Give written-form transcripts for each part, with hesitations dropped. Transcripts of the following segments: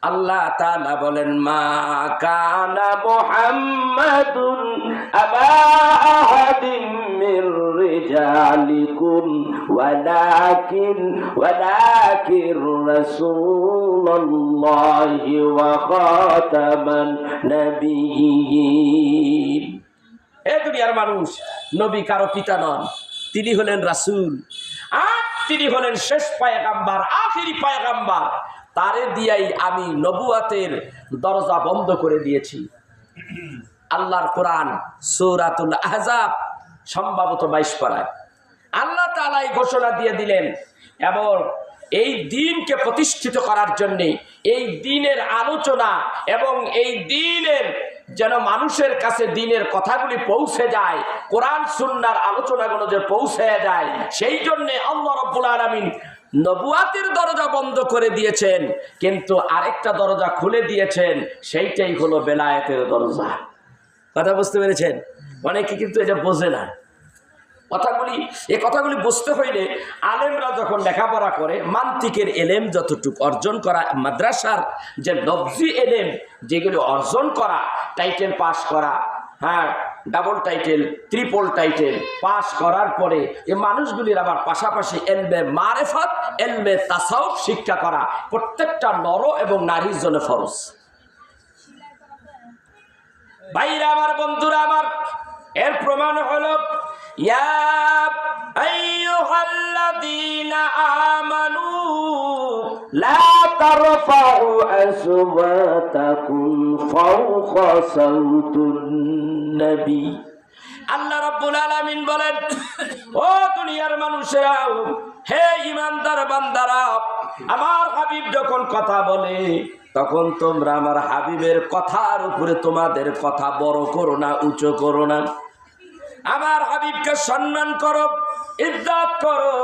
আল্লাহ তাআলা বলেন, মা কানা মুহাম্মাদুন আবা আহাদিন মির রিজালিকুম ওয়ালাকিন রাসূলুল্লাহি ওয়া খাতামান নাবিয়্যিন। এ দুনিয়ার মানুষ, নবী কারো পিতা নন, তিনি হলেন রাসূল, আর তিনি হলেন শেষ পয়গাম্বার, আখিরি পয়গাম্বার। তারে দিয়াই আমি নবুয়াতের দরজা বন্ধ করে দিয়েছি। আল্লাহর কোরআন সূরাতুল আহজাব সম্ভবত 22 পারায় আল্লাহ তাআলা এই ঘোষণা দিয়ে দিলেন, এবং এই দ্বীনকে প্রতিষ্ঠিত করার জন্য, এই দ্বীনের আলোচনা এবং এই দ্বীনের যেন মানুষের কাছে দ্বীনের কথাগুলি পৌঁছে যায়, কোরআন সুন্নাহর আলোচনাগুলো যে পৌঁছে যায়, সেই জন্য আল্লাহ রাব্বুল আলামিন নবুয়াতের দরজা বন্ধ করে দিয়েছেন, কিন্তু আরেকটা দরজা খুলে দিয়েছেন, সেইটাই হলো বেলায়েতের দরজা। কথা বুঝতে পেরেছেন? অনেকে কিন্তু এটা বোঝে না এই কথাগুলি বুঝতে হইলে আলেমরা যখন লেখাপড়া করে, মান্তিকের এলেম যতটুকু অর্জন করা, মাদ্রাসার যে লফজি এলেম যেগুলি অর্জন করা, টাইটেল পাস করা, হ্যাঁ, double title, triple title pass করার পরে এই মানুষগুলির আবার পাশাপাশি এলমে মারেফাত, এলমে তাসাউফ শিক্ষা করা প্রত্যেকটা নর এবং নারীর জন্য ফরজ। ভাইরা আমার, বন্ধুরা আমার, এর প্রমাণ হলো ইয়া আইয়ুহাল্লাযীনা আমানু লা তারফাউ আসওয়াতাকুম ফাওকা সাওতুন নবী। আল্লাহ রাব্বুল আলামিন বলেন, ও দুনিয়ার মানুষেরা, হে ঈমানদার বান্দারা, আমার হাবিব যখন কথা বলে তখন তোমরা আমার হাবিবের কথার উপরে তোমাদের কথা বড় করো না, উঁচু করো না। আমার হাবিবকে সম্মান করো, ইজ্জত করো।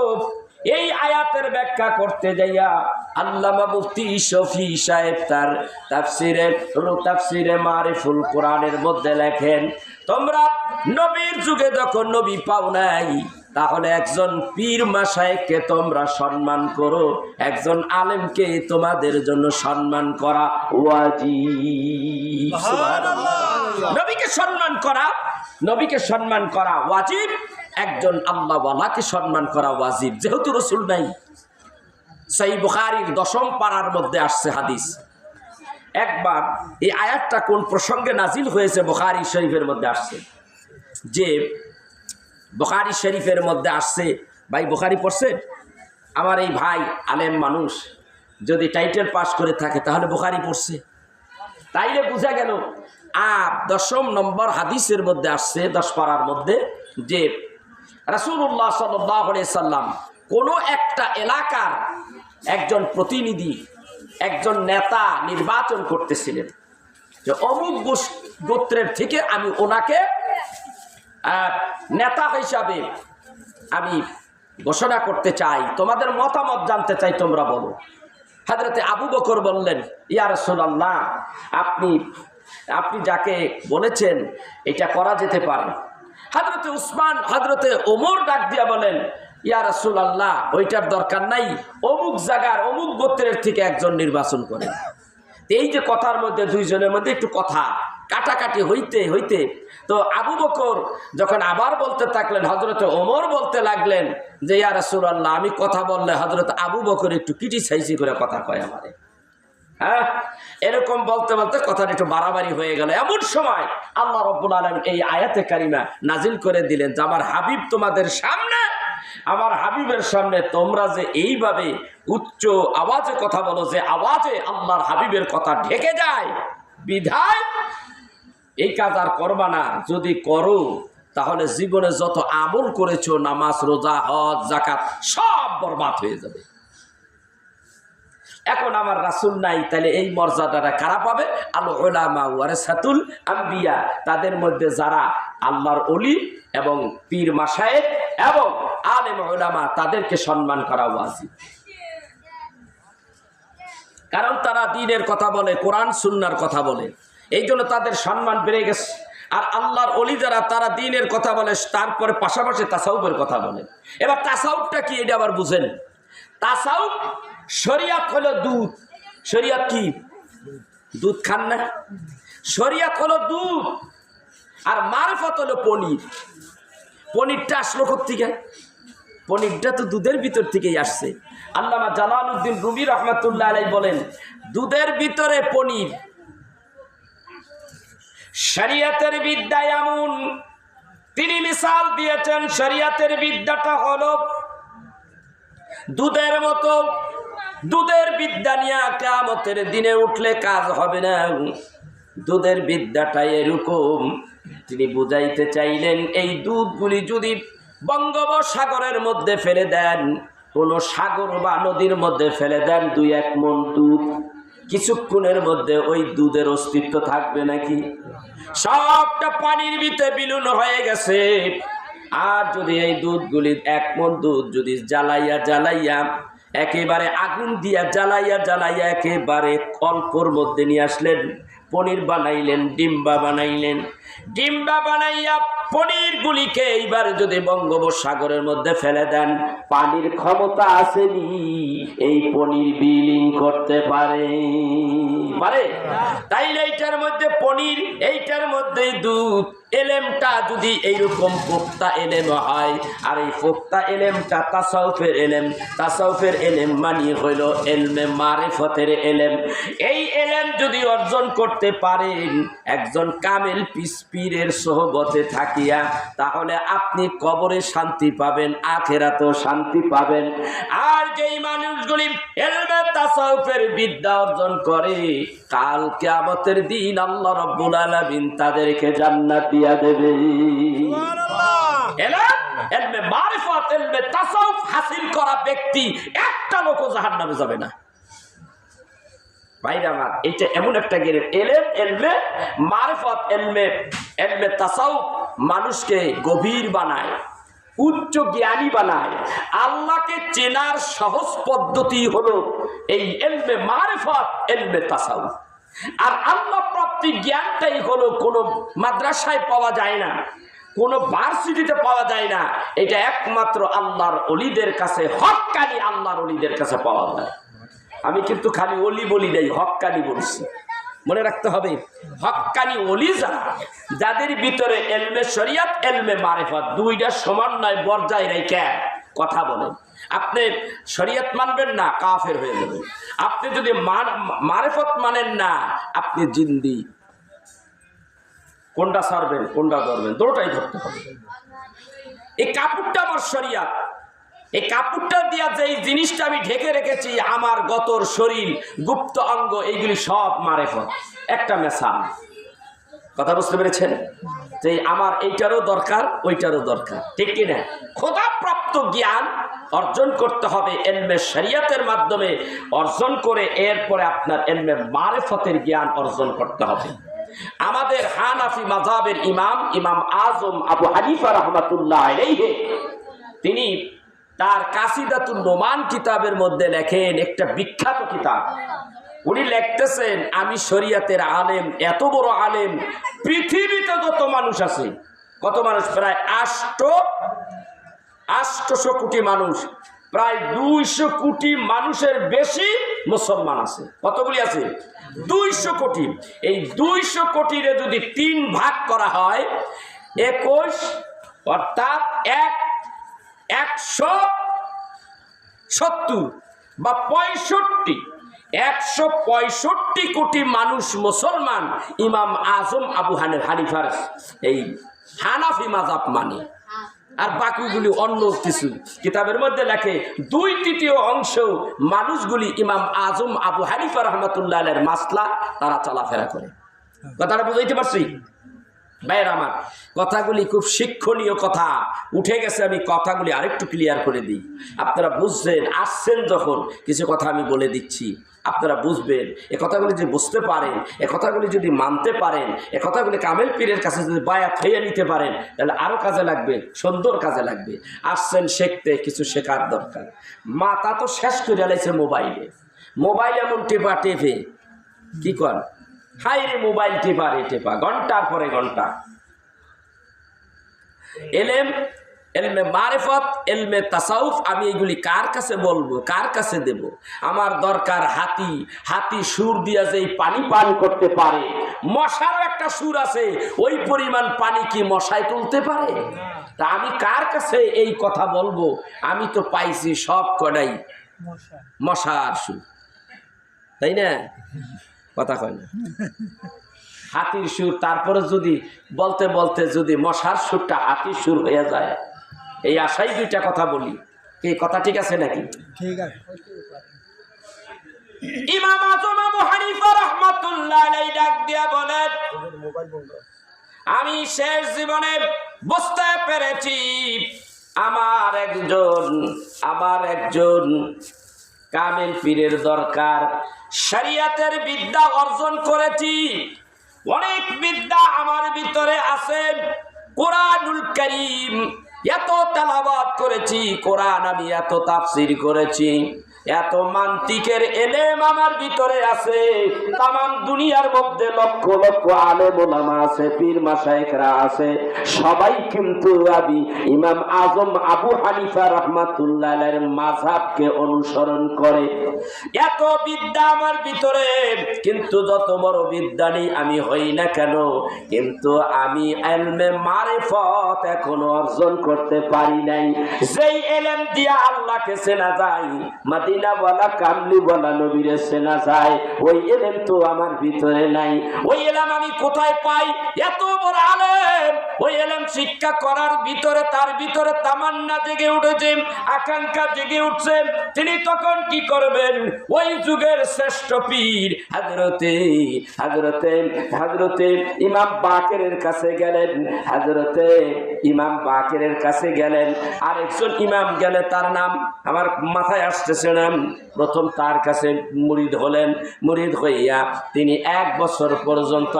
এই আয়াতের ব্যাখ্যা করতে যাইয়া আল্লামা মুফতি শফি সাহেব তার তাফসিরে মারিফুল কোরআনের মধ্যে লেখেন, তোমরা নবীর যুগে যখন নবী পাও নাই, তাহলে একজন পীর মাশায়েখকে তোমরা সম্মান করো, একজন আলেমকে তোমাদের জন্য সম্মান করা ওয়াজিব। সুবহানাল্লাহ। নবীকে সম্মান করা ওয়াজিব, একজন আল্লাহওয়ালাকে সম্মান করা ওয়াজিব, যেহেতু রাসূল নাই। সহিহ বুখারীর 10ম পারার মধ্যে আসছে হাদিস। একবার এই আয়াতটা কোন প্রসঙ্গে নাজিল হয়েছে বুখারী শরীফের মধ্যে আসছে, যে বুখারী শরীফের মধ্যে আসছে। ভাই বুখারী পড়ছে? আমার এই ভাই আলেম মানুষ যদি টাইটেল পাস করে থাকে তাহলে বুখারী পড়ছে, তাইলে বোঝা গেল। আর 10ম নম্বর হাদিসের মধ্যে আসছে 10 পারার মধ্যে, যে রাসূলুল্লাহ সাল্লাল্লাহু আলাইহি সাল্লাম কোনো একটা এলাকার একজন প্রতিনিধি, একজন নেতা নির্বাচন করতেছিলেন, যে অমুক গোত্রের থেকে আমি ওনাকে নেতা হিসাবে আমি ঘোষণা করতে চাই, তোমাদের মতামত জানতে চাই, তোমরা বলো। হযরতে আবু বকর বললেন, ইয়া রাসূলুল্লাহ, আপনি যাকে বলেছেন এটা করা যেতে পারে। হযরতে উসমান, হযরতে ওমর ডাক দিয়া বলেন, ইয়া রাসূলুল্লাহ, ওইটার দরকার নাই, অমুক জায়গার অমুক গোত্রের থেকে একজন নির্বাচন করেন। এই যে কথার মধ্যে দুইজনের মধ্যে একটু কথা কাটাকাটি হইতে হইতে তো আবু বকর যখন আবার বলতে থাকলেন, হযরতে ওমর বলতে লাগলেন যে, ইয়া রাসূলুল্লাহ, আমি কথা বললে হযরত আবু বকর একটু ক্রিটিসাইজ করে কথা কয় আমারে। হ্যাঁ, এরকম বলতে বলতে কথাটা একটু বাড়াবাড়ি হয়ে গেল। এমন সময় আল্লাহ রাব্বুল আলামিন এই আয়াতে কারিমা নাজিল করে দিলেন যে, আমার হাবিব তোমাদের সামনে, আমার হাবিবের সামনে তোমরা যে এইভাবে উচ্চ আওয়াজে কথা বলো, যে আওয়াজে আল্লাহর হাবিবের কথা ঢেকে যায়, বিধায় এই কাজ আর করবা না। যদি করো তাহলে জীবনে যত আমল করেছো, নামাজ, রোজা, হজ, যাকাত, সব বরবাদ হয়ে যাবে। এখন আমার রাসূল নাই, তাহলে এই মর্যাদাটা কারা পাবে? আল উলামা ওয়ারাসাতুল আম্বিয়া, তাদের মধ্যে যারা আল্লাহর ওলি এবং পীর মাশায়েখ এবং আলেম উলামা, তাদেরকে সম্মান করা ওয়াজিব। কারণ তারা দ্বীনের কথা বলে, কোরআন সুন্নাহর কথা বলে, এই জন্য তাদের সম্মান বেড়ে গেছে। আর আল্লাহর ওলি যারা, তারা দ্বীনের কথা বলে, তারপরে পাশাপাশি তাসাউফের কথা বলে। এবার তাসাউফটা কি এটা আবার বুঝেন? তাসাউফ, শরিয়াত হলো দুধ। শরিয়াত কি? দুধ খান না? শরিয়াত হলো দুধ আর মারিফত হলো পনির। পনিরটা আসলো কোত্থেকে? পনিরটা তো দুধের ভিতর থেকেই আসছে। আল্লামা জালালউদ্দিন রুমি রহমাতুল্লাহ আলাইহি বলেন, দুধের ভিতরে পনির। শরিয়াতের বিদ্যা এমন, তিনি মিসাল দিয়েছেন, শরিয়াতের বিদ্যাটা হলো দুধের মতো। দুধের বিদ্যা নিয়ে কিয়ামতের দিনে উঠলে কাজ হবে না। দুধের বিদ্যাটা এরকম, তিনি বুঝাইতে চাইলেন এই দুধগুলি যদি বঙ্গোপসাগরের মধ্যে ফেলে দেন, কোন সাগর বা নদীর মধ্যে ফেলে দেন, 2-1 মণ দুধ, কিছুক্ষণের মধ্যে ওই দুধের অস্তিত্ব থাকবে নাকি? সবটা পানির ভিতরে বিলীন হয়ে গেছে। আর যদি এই দুধগুলি 1 মণ দুধ যদি জ্বালাইয়া একেবারে আগুন দিয়া জ্বালাইয়া একেবারে অল্পর মধ্যে নিয়ে আসলেন, পনির বানাইলেন, ডিম্বা বানাইয়া পনির গুলিকে এইবার যদি বঙ্গোপসাগরের মধ্যে ফেলে দেন, পানির ক্ষমতা আসেনি এই পনির বিলীন করতে পারে? তাইলে এইটার মধ্যে পনির, এইটার মধ্যে দুধ। এলেমটা যদি এইরকম পোক্তা এলেম হয়, আর এই পোক্তা এলেমটা তাসাউফের এলেম মানি হইল এলমে মারিফতের এলেম। এই এলেম যদি অর্জন করতে পারেন একজন কামেল পীরের সোহবতে থাকিয়া, তাহলে আপনি কবরে শান্তি পাবেন, আখিরাতেও শান্তি পাবেন। আর যেই মানুষগুলি এলমে তাসাউফের বিদ্যা অর্জন করে, কাল কিয়ামতের দিন আল্লাহ রাব্বুল আলামিন তাদেরকে জান্নাত দিয়া দেবে। এলমে মারিফত, এলমে তাসাউফ হাসিল করা ব্যক্তি একটা লোকও জাহান্নামে যাবে না। ভাইরা আমার, এটা এমন একটা জ্ঞানের এলেম, এলমে মারিফত, এলমে তাসাউফ মানুষকে গভীর বানায়, উচ্চ জ্ঞানী বানায়। আল্লাহকে চেনার সহজ পদ্ধতি হলো এই এলমে মারিফত, এলমে তাসাউফ। আর আল্লাহ প্রাপ্তি জ্ঞানটাই হলো কোনো মাদ্রাসায় পাওয়া যায় না, কোনো ভার্সিটিতে পাওয়া যায় না। এটা একমাত্র আল্লাহর ওলিদের কাছে, হক্কানি আল্লাহর ওলিদের কাছে পাওয়া যায়। আমি কিন্তু খালি ওলি বলি নাই, হক্কানি বলছি, মনে রাখতে হবে। হক্কানি ওলি যাদের ভিতরে এলমে শরিয়াত, এলমে মারিফত দুইটা সমন্বয় বর্জায় রেখে কথা বলেন। আপনি শরিয়াত মানবেন না, কাফের হয়ে যাবেন। আপনি যদি মারিফত মানেন না, আপনি জিন্দি। কোনটা ছাড়বেন, কোনটা ধরবেন? দুটোটাই ধরতে হবে। এই কাপড়টা আমার শরিয়াত, এই কাপড়টা দিয়া যে জিনিসটা আমি ঢেকে রেখেছি, আমার গতর শরীর, গুপ্ত অঙ্গ, এইগুলি সব মারিফত। একটা মেসাল, কথা বুঝতে পেরেছেন? যে আমার এইটারও দরকার, ওইটারও দরকার, ঠিক কিনা? খোদাপ্রাপ্ত জ্ঞান অর্জন করতে হবে এলমে শরিয়াতের মাধ্যমে, অর্জন করে এরপরে আপনার এলমে মারিফতের জ্ঞান অর্জন করতে হবে। আমাদের হানাফি মাযহাবের ইমাম আজম আবু হানিফা রাহমাতুল্লাহ আলাইহি, তিনি তার কাসিদাতুন নোমান কিতাবের মধ্যে লেখেন, একটা বিখ্যাত কিতাব। উনি লিখতেছেন, আমি শরিয়াতের আলেম, এত বড় আলেম পৃথিবীতে যত মানুষ আছে, কত মানুষ? প্রায় 800 কোটি মানুষ, প্রায় 200 কোটি মানুষের বেশি মুসলমান আছে। কতগুলি আছে? 200 কোটি। এই 200 কোটিরে যদি 3 ভাগ করা হয়, 21 অর্থাৎ 170 বা 65, 165 কোটি মানুষ মুসলমান ইমাম আজম আবু হানিফার এই হানাফি মাযহাব মানে। আর বাকিগুলি অন্য কিছু কিতাবের মধ্যে লেখে 2/3 অংশ মানুষগুলি ইমাম আজম আবু হানিফা রাহমাতুল্লাহ আলাইহির মাসলা তারা চলাফেরা করে। কথাটা বুঝাইতে পারছি? ভাইরা আমার, কথাগুলি খুব শিক্ষণীয় কথা উঠে গেছে। আমি কথাগুলি আরেকটু ক্লিয়ার করে দিই, আপনারা বুঝবেন। আসছেন যখন, কিছু কথা আমি বলে দিচ্ছি, আপনারা বুঝবেন। এ কথাগুলি যদি বুঝতে পারেন, এ কথাগুলি যদি মানতে পারেন, এ কথাগুলি কামেল পীরের কাছে যদি বায়াত হয়ে নিতে পারেন, তাহলে আরও কাজে লাগবে, সুন্দর কাজে লাগবে। আসছেন শিখতে, কিছু শেখার দরকার। মাথা তো শেষ করে আলাইছে মোবাইল এমন টেপা টেপে, কি কর হাইরে মোবাইল টেপা ঘন্টার পরে ঘন্টা। এলেম এলমে মারিফত, এলমে তাসাউফ, আমি এগুলি কার কাছে বলবো, কার কাছে দেব? আমার দরকার হাতি। হাতি সুর দিয়া যে পানি পান করতে পারে, মশারও একটা সুর আছে, ওই পরিমাণ পানি কি মশায় তুলতে পারে? তা আমি কার কাছে এই কথা বলবো? আমি তো পাইছি সব কটাই মশার সুর, তাই না? কথা কয় না, হাতির সুর। তারপরে যদি বলতে বলতে যদি মশার সুরটা হাতির সুর হয়ে যায়, এই আশাই দুইটা কথা বলি। এই কথা ঠিক আছে নাকি? ঠিক আছে। ইমাম আযম আবু হানিফা রাহমাতুল্লাহ আলাইহি ডাক দিয়া বলেন, আমি শেষ জীবনে বুঝতে পেরেছি আমার একজন কামেল পীরের দরকার। শরিয়তের বিদ্যা অর্জন করেছি, অনেক বিদ্যা আমার ভিতরে আছে। কোরআনুল কারীম এত তেলাওয়াত করেছি, কোরআন আমি এত তাফসীর করেছি, এত মান্তিকের এলেম আমার ভিতরে আছে। তামাম দুনিয়ার মধ্যে লক্ষ লক্ষ আলেম ওলামা আছে, পীর মাশায়েখরা আছে, সবাই কিন্তু আমি ইমাম আজম আবু হানিফা রাহমাতুল্লাহ আলাইহির মাযহাবকে অনুসরণ করে। এত বিদ্যা আমার ভিতরে, কিন্তু যত বড় বিদ্যা নেই আমি হই না কেন, কিন্তু আমি ইলমে মারিফত এখনো অর্জন করতে পারি নাই। যেই ইলম দিয়া আল্লাহকে চেনা যায়, মদিনা বলা কামলি বলা নবীরে চেনা যায়, ওই ইলম তো আমার ভিতরে নাই। ওই ইলম আমি কোথায় পাই? এত বড় আলেম, ওই ইলম শিক্ষা করার ভিতরে তার ভিতরে তামান্না জেগে উঠেছে, আকাঙ্ক্ষা জেগে উঠছে। তিনি তখন কি করবেন? ওই যুগের শ্রেষ্ঠ পীর হযরতে ইমাম বাকেরের কাছে গেলেন। হযরতে ইমাম বাকেরের কাছে গেলেন। আরেকজন ইমাম গেলে, তার নাম আমার মাথায় আসতেছে না। প্রথম তার কাছে মুরিদ হলেন। মুরিদ হইয়া তিনি 1 বছর পর্যন্ত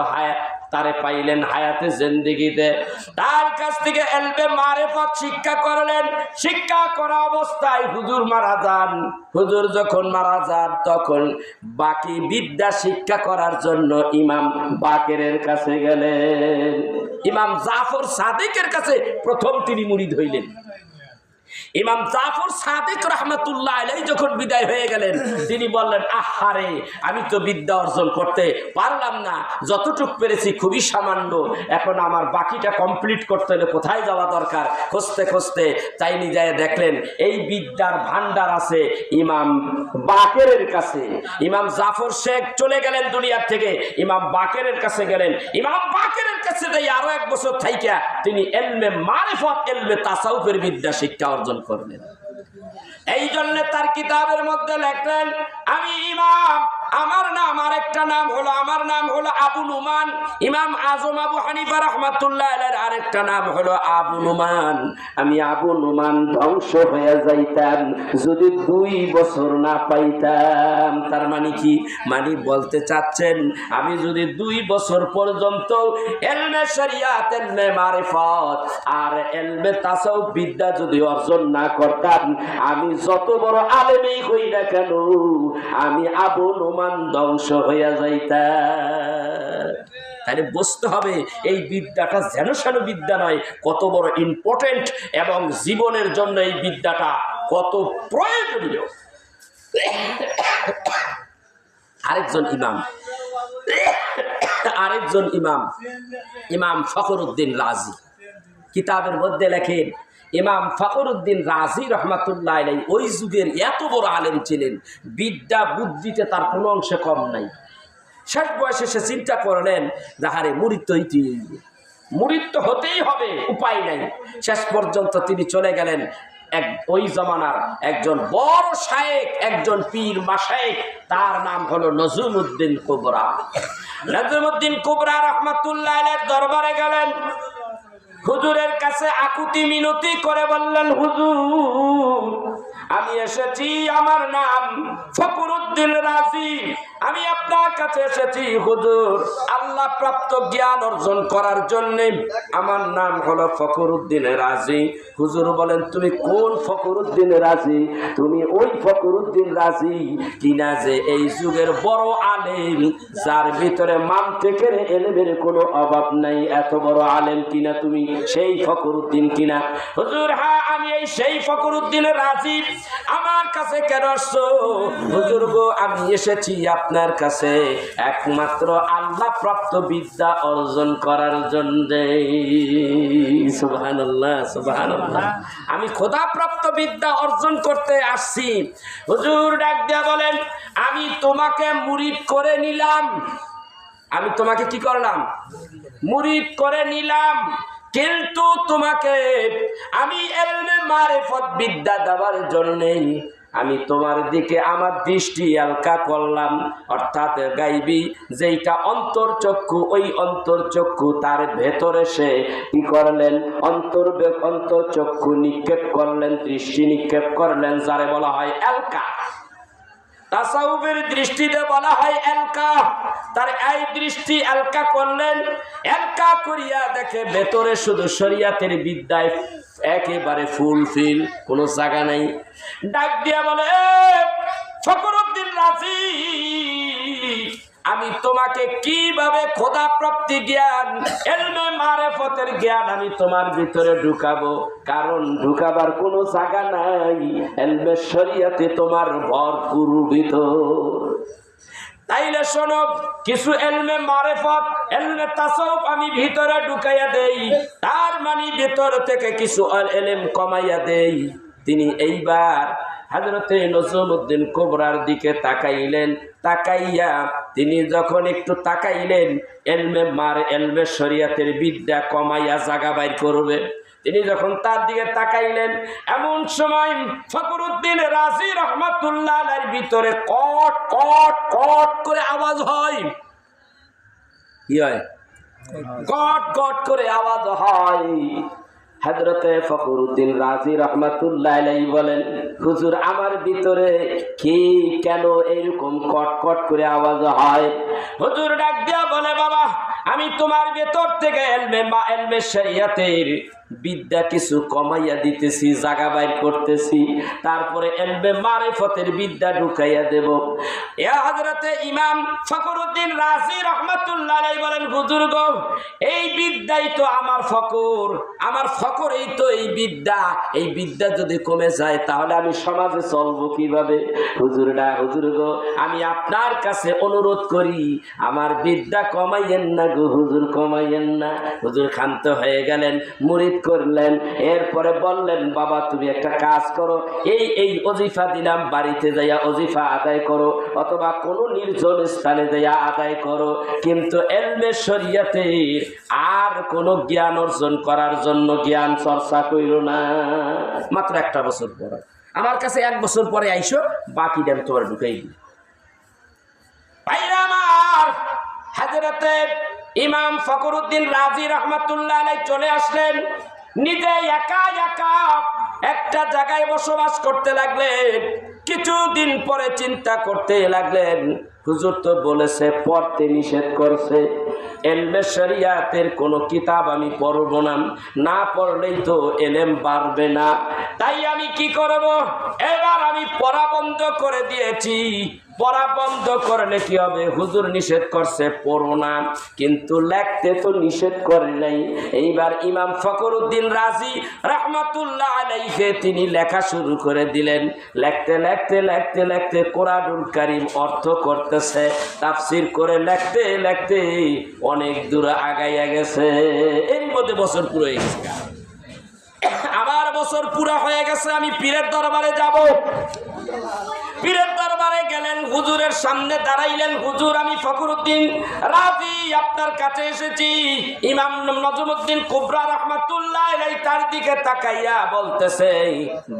তারে পাইলেন হায়াতে জিন্দেগিতে। তার কাছ থেকে ইলমে মারিফত শিক্ষা করলেন। শিক্ষা করা অবস্থায় হুজুর মারা যান। হুজুর যখন মারা যান, তখন বাকি বিদ্যা শিক্ষা করার জন্য ইমাম বাকেরের কাছে গেলেন। ইমাম জাফর সাদিকের কাছে প্রথম তিনি মুরিদ হইলেন। ইমাম জাফর সাদিক রাহমাতুল্লাহ আলাইহি যখন বিদায় হয়ে গেলেন, তিনি বললেন, আহারে, আমি তো বিদ্যা অর্জন করতে পারলাম না, যতটুকু পেরেছি খুবই সামান্য, এখন আমার বাকিটা কমপ্লিট করতে হলে কোথায় যাওয়া দরকার? খুঁজতে খুঁজতে চাইনি যায় দেখলেন এই বিদ্যার ভান্ডার আছে ইমাম বাকেরের কাছে। ইমাম জাফর শেখ চলে গেলেন দুনিয়ার থেকে, ইমাম বাকেরের কাছে গেলেন। ইমাম বাকেরের কাছে যাই আরো 1 বছর থাইকা তিনি ইলমে মারিফত, ইলমে তাসাউফের বিদ্যা শিক্ষা অর্জন করলেন। এই জন্য তার কিতাবের মধ্যে লেখলেন, আমি ইমাম, আমার নাম আমার নাম হলো আবু নুমান। ইমাম আজম আবু হানিফা রাহমাতুল্লাহ আলাইহির আরেকটা নাম হলো আবু নুমান। আমি আবু নুমান ধ্বংস হয়ে যাইতাম যদি 2 বছর না পাইতাম। তার মানে কি? মানে বলতে চাচ্ছেন, আমি যদি 2 বছর পর্যন্ত ইলমে শরিয়াত, ইলমে মারিফত আর ইলমে তাসাউফ বিদ্যা যদি অর্জন না করতাম, আমি যত বড় আলেমই হই না কেন, আমি আবু নুমান ধ্বংস হইয়া যাইতাম। তাহলে বুঝতে হবে এই বিদ্যাটা যেন সেন বিদ্যা নয়, কত বড় ইম্পর্টেন্ট এবং জীবনের জন্য এই বিদ্যাটা কত প্রয়োজনীয়। আরেকজন ইমাম ফখরুদ্দিন রাজি কিতাবের মধ্যে লেখেন, ইমাম ফখরুদ্দিন রাজি রহমাতুল্লাহ আলাইহি ওই যুগের এত বড় আলেম ছিলেন, বিদ্যা বুদ্ধিতে তার কোনো অংশে কম নাই। শেষ বয়সে সে চিন্তা করলেন, যাহারে মুরিদ তো হতেই হবে, উপায় নাই। শেষ পর্যন্ত তিনি চলে গেলেন ওই জমানার একজন বড় শায়েখ, একজন পীর মাশায়েখ, তার নাম হলো নজমুদ্দিন কুবরা। নজমুদ্দিন কুবরা রহমাতুল্লাহ আলাইহির দরবারে গেলেন। হুজুরের কাছে আকুতি মিনতি করে বললেন, হুজুর, আমি এসেছি, আমার নাম ফখরুদ্দিন রাজি, আমি আপনার কাছে এসেছি হুজুর আল্লাহ প্রাপ্ত জ্ঞান অর্জন করার জন্য। আমার নাম হলো ফখরুদ্দিন রাজি। হুজুর বলেন, তুমি কোন ফখরুদ্দিন রাজি? তুমি ওই ফখরুদ্দিন রাজি কিনা যে এই যুগের বড় আলেম, যার ভিতরে মানতেকের এলেমের কোনো অভাব নাই, এত বড় আলেম কিনা তুমি? সেই ফখরুদ্দিন কিনা? হুজুর, হ্যাঁ আমি এই সেই ফখরুদ্দিন রাজি। আমার কাছে কেন আসছো? হুজুর গো, আমি এসেছি আপনার কাছে একমাত্র আল্লাহ প্রাপ্ত বিদ্যা অর্জন করার জন্য। সুবহানাল্লাহ, সুবহানাল্লাহ। আমি খোদা প্রাপ্ত বিদ্যা অর্জন করতে আসছি। হুজুর ডাক দিয়া বলেন, আমি তোমাকে মুরিদ করে নিলাম। আমি তোমাকে কি করলাম? মুরিদ করে নিলাম। কিন্তু তোমাকে আমি ইলমে মারিফত বিদ্যা দেওয়ার জন্য আমি তোমার দিকে আমার দৃষ্টি আলকা করলাম। অর্থাৎ গাইবি যেইটা অন্তর্চক্ষু, ওই অন্তর্চক্ষু তার ভেতরে সে কি করলেন? অন্তর্চক্ষু নিক্ষেপ করলেন, দৃষ্টি নিক্ষেপ করলেন, যারে বলা হয় এলকা। তাসাউফের দৃষ্টিতে বলা হয় এলকা। তার এই দৃষ্টি এলকা করলেন। এলকা করিয়া দেখে ভেতরে শুধু শরিয়াতের বিদ্যায় একেবারে ফুলফিল, কোনো জায়গা নাই। ডাক দিয়া বলে, ফখরুদ্দিন রাজি, আমি তোমাকে কিভাবে খোদা প্রাপ্তি জ্ঞান, ইলমে মারিফতের জ্ঞান আমি তোমার ভিতরে ঢুকাবো? কারণ ঢুকাবার কোনো জায়গা নাই, ইলমে শরিয়াতে তোমার ভরপুর ভিতর। তাইলে শোনো, কিছু ইলমে মারিফত, ইলমে তাসাউফ আমি ভিতরে ঢুকাইয়া দেই, তার মানে ভিতর থেকে কিছু ইলম কমাইয়া দেই। তিনি এইবার হযরতে নজমুদ্দিন কুবরার দিকে তাকাইলেন। তাকাইয়া তিনি যখন একটু তাকাইলেন, ইলমে শরিয়াতের বিদ্যা কমাইয়া জায়গা বাইর করবে। তিনি যখন তার দিকে তাকাইলেন, এমন সময় ফখরুদ্দিন রাজি রহমাতুল্লাহ আলাইহির ভিতরে কট কট কট করে আওয়াজ হয়। কি হয়? কট কট করে আওয়াজ হয়। হযরতে ফখরুদ্দিন রাজি রহমাতুল্লাহ আলাইহি বলেন, হুজুর আমার ভিতরে কি কেন এরকম কটকট করে আওয়াজ হয়? হুজুর ডাক দিয়া বলে, বাবা আমি তোমার ভেতর থেকে ইলমে শরিয়াতের বিদ্যা কিছু কমাইয়া দিতেছি, জায়গা বাইর করতেছি, তারপরে ইলমে মারিফতের বিদ্যা ঢুকাইয়া দেব। এ হযরতে ইমাম ফখরুদ্দিন রাজি রাহমাতুল্লাহ আলাইহি বলেন, হুজুর গো, এই বিদ্যাই তো আমার ফকর, আমার ফকরেই তো এই বিদ্যা। এই বিদ্যা যদি কমে যায় তাহলে আমি সমাজে চলবো কিভাবে? হুজুর গো, আমি আপনার কাছে অনুরোধ করি, আমার বিদ্যা কমাইয়েন না গো হুজুর, কমাইয়েন না। হুজুর ক্ষান্ত হয়ে গেলেন, মুরিদ করলেন। এরপরে বললেন, বাবা তুমি একটা কাজ করো, এই ওজিফা দিলাম, বাড়িতে যাইয়া ওজিফা আদায় করো, অথবা কোনো নির্জন স্থানে যাইয়া আদায় করো, কিন্তু ইলমে শরিয়াতে আর কোনো জ্ঞান অর্জন করার জন্য জ্ঞান চর্চা কইরো না। মাত্র একটা বছর পরে আমার কাছে, 1 বছর পরে আইসো, বাকিটা আমি তোমার ঢুকাই দিই। ভাইরা আমার, হযরতে ইমাম ফখরুদ্দিন রাজি রহমাতুল্লাহ আলাইহি চলে আসলেন। নিজে একা একা একটা জায়গায় বসবাস করতে লাগলেন। কিছুদিন পরে চিন্তা করতে লাগলেন, হুজুর তো বলেছে পড়তে নিষেধ করছে, ইলমে শরিয়াতের কোনো কিতাব আমি পড়ব না, না পড়লেই তো ইলম বাড়বে না। তাই আমি কি করব? এবার আমি পড়া বন্ধ করে দিয়েছি। পড়া বন্ধ করলে কি হবে? হুজুর নিষেধ করছে পড়ো না, কিন্তু লেখতে তো নিষেধ করে নাই। এইবার ইমাম ফখরুদ্দিন রাজি রাহমাতুল্লাহ আলাইহি তিনি লেখা শুরু করে দিলেন। লেখতে লেখতে লেখতে লেখতে কোরআনুল কারীম অর্থ করতেছে, তাফসীর করে লেখতে লেখতে অনেক দূর আগাইয়া গেছে। এর মধ্যে বছর পুরো হয়ে গেছে। আমার বছর পুরা হয়ে গেছে, আমি পীরের দরবারে যাব। পীরের দরবারে গেলেন, হুজুরের সামনে দাঁড়াইলেন, হুজুর আমি ফখরুদ্দিন রাজি আপনার কাছে এসেছি। ইমাম নজমুদ্দিন কুবরা রাহমাতুল্লাহ আলাইহি তার দিকে তাকাইয়া বলতেছে,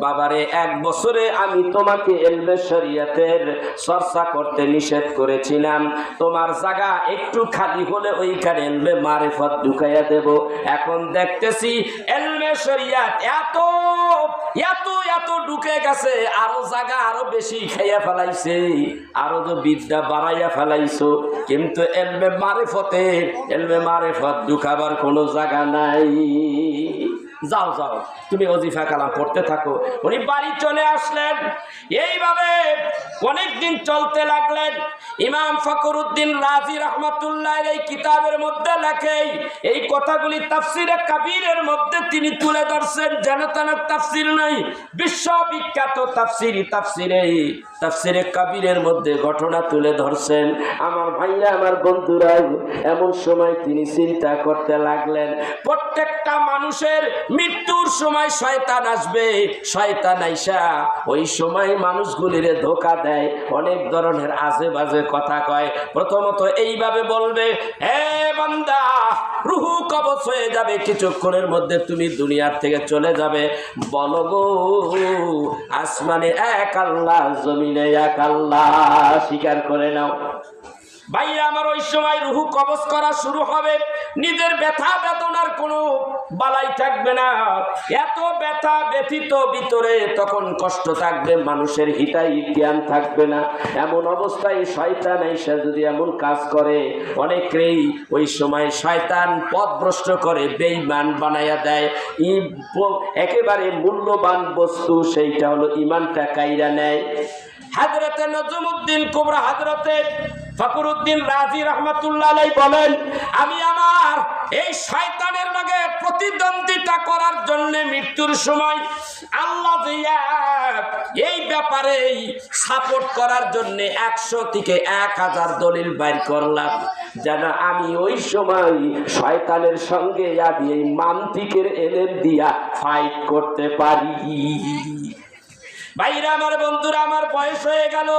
বাবারে 1 বছরে আমি তোমাকে ইলমে শরিয়াতের চর্চা করতে নিষেধ করেছিলাম, তোমার জায়গা একটু খালি হলে ওইখানে ইলমে মারিফত ঢুকাইয়া দেব। এখন দেখতেছি ইলমে ইসলামের শরিয়াত এত এত এত ঢুকে গেছে, আরো জায়গা আরো বেশি খাইয়া ফেলাইছে, আরো তো বিদ্যা বাড়াইয়া ফেলাইছো, কিন্তু এলমে মারেফত ঢুকাবার কোনো জায়গা নাই। যাও যাও, তুমি ওজিফা কালাম পড়তে থাকো। উনি বাড়ি চলে আসলেন। এইভাবে অনেকদিন চলতে লাগলেন। ইমাম ফখরুদ্দিন রাজি রহমাতুল্লাহ এই কিতাবের মধ্যে লেখে, এই কথাগুলি তাফসিরে কাবীরের মধ্যে তিনি তুলে ধরছেন। যেন তেন তাফসির নাই, বিশ্ববিখ্যাত তাফসিরে কাবীরের মধ্যে ঘটনা তুলে ধরছেন। আমার ভাইয়া, আমার বন্ধুরা, এমন সময় তিনি চিন্তা করতে লাগলেন, প্রত্যেকটা মানুষের মৃত্যুর সময় শয়তান আসবে। শয়তান আইসা ওই সময় মানুষগুলিরে ধোঁকা দেয়, অনেক ধরনের আজে বাজে কথা কয়। প্রথমত এইভাবে বলবে, হে বান্দা, রুহু কবজ হয়ে যাবে, কিছুক্ষণের মধ্যে তুমি দুনিয়ার থেকে চলে যাবে। বলো গো, আসমানে এক আল্লাহ, জমিনে এক আল্লাহ, স্বীকার করে নাও। ভাইয়া আমার, ওই সময় রুহু কবজ করা শুরু হবে। নিজের ব্যথা বেদনার কোনো বালাই থাকবে না, এত ব্যথা ব্যথিত ভিতরে তখন কষ্ট থাকবে, মানুষের হিতাই জ্ঞান থাকবে না। এমন অবস্থায় শয়তান এসে যদি এমন কাজ করে, অনেকেই ওই সময় শয়তান পথভ্রষ্ট করে, বেঈমান বানাইয়া দেয়। একেবারে মূল্যবান বস্তু সেইটা হলো ইমানটা কাইরা নেয়। হযরতে নজমুদ্দিন কুবরা হযরতে ফখরুদ্দিন রাজি রহমাতুল্লাহ আলাইহি বলেন, আমি আমার এই শয়তানের লগে প্রতিদ্বন্দ্বিতা করার জন্য মৃত্যুর সময় আল্লাহ দিয়া এই ব্যাপারে সাপোর্ট করার জন্য 100 থেকে 1000 দলিল বাইর করলাম, যেন আমি ওই সময় শয়তানের সঙ্গে এই মান্তিকের এলেম দিয়া ফাইট করতে পারি। ভাইরা আমার, বন্ধুরা আমার, বয়স হয়ে গেল,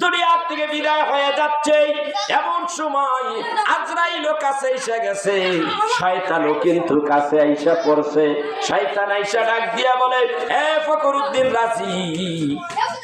দুনিয়ার থেকে বিদায় হয়ে যাচ্ছে। এমন সময় আজরাইলও কাছে এসে গেছে, শয়তানও কিন্তু কাছে আইসা পড়ছে। শয়তান আইসা ডাক দিয়া বলে, এ ফখরুদ্দিন রাজি,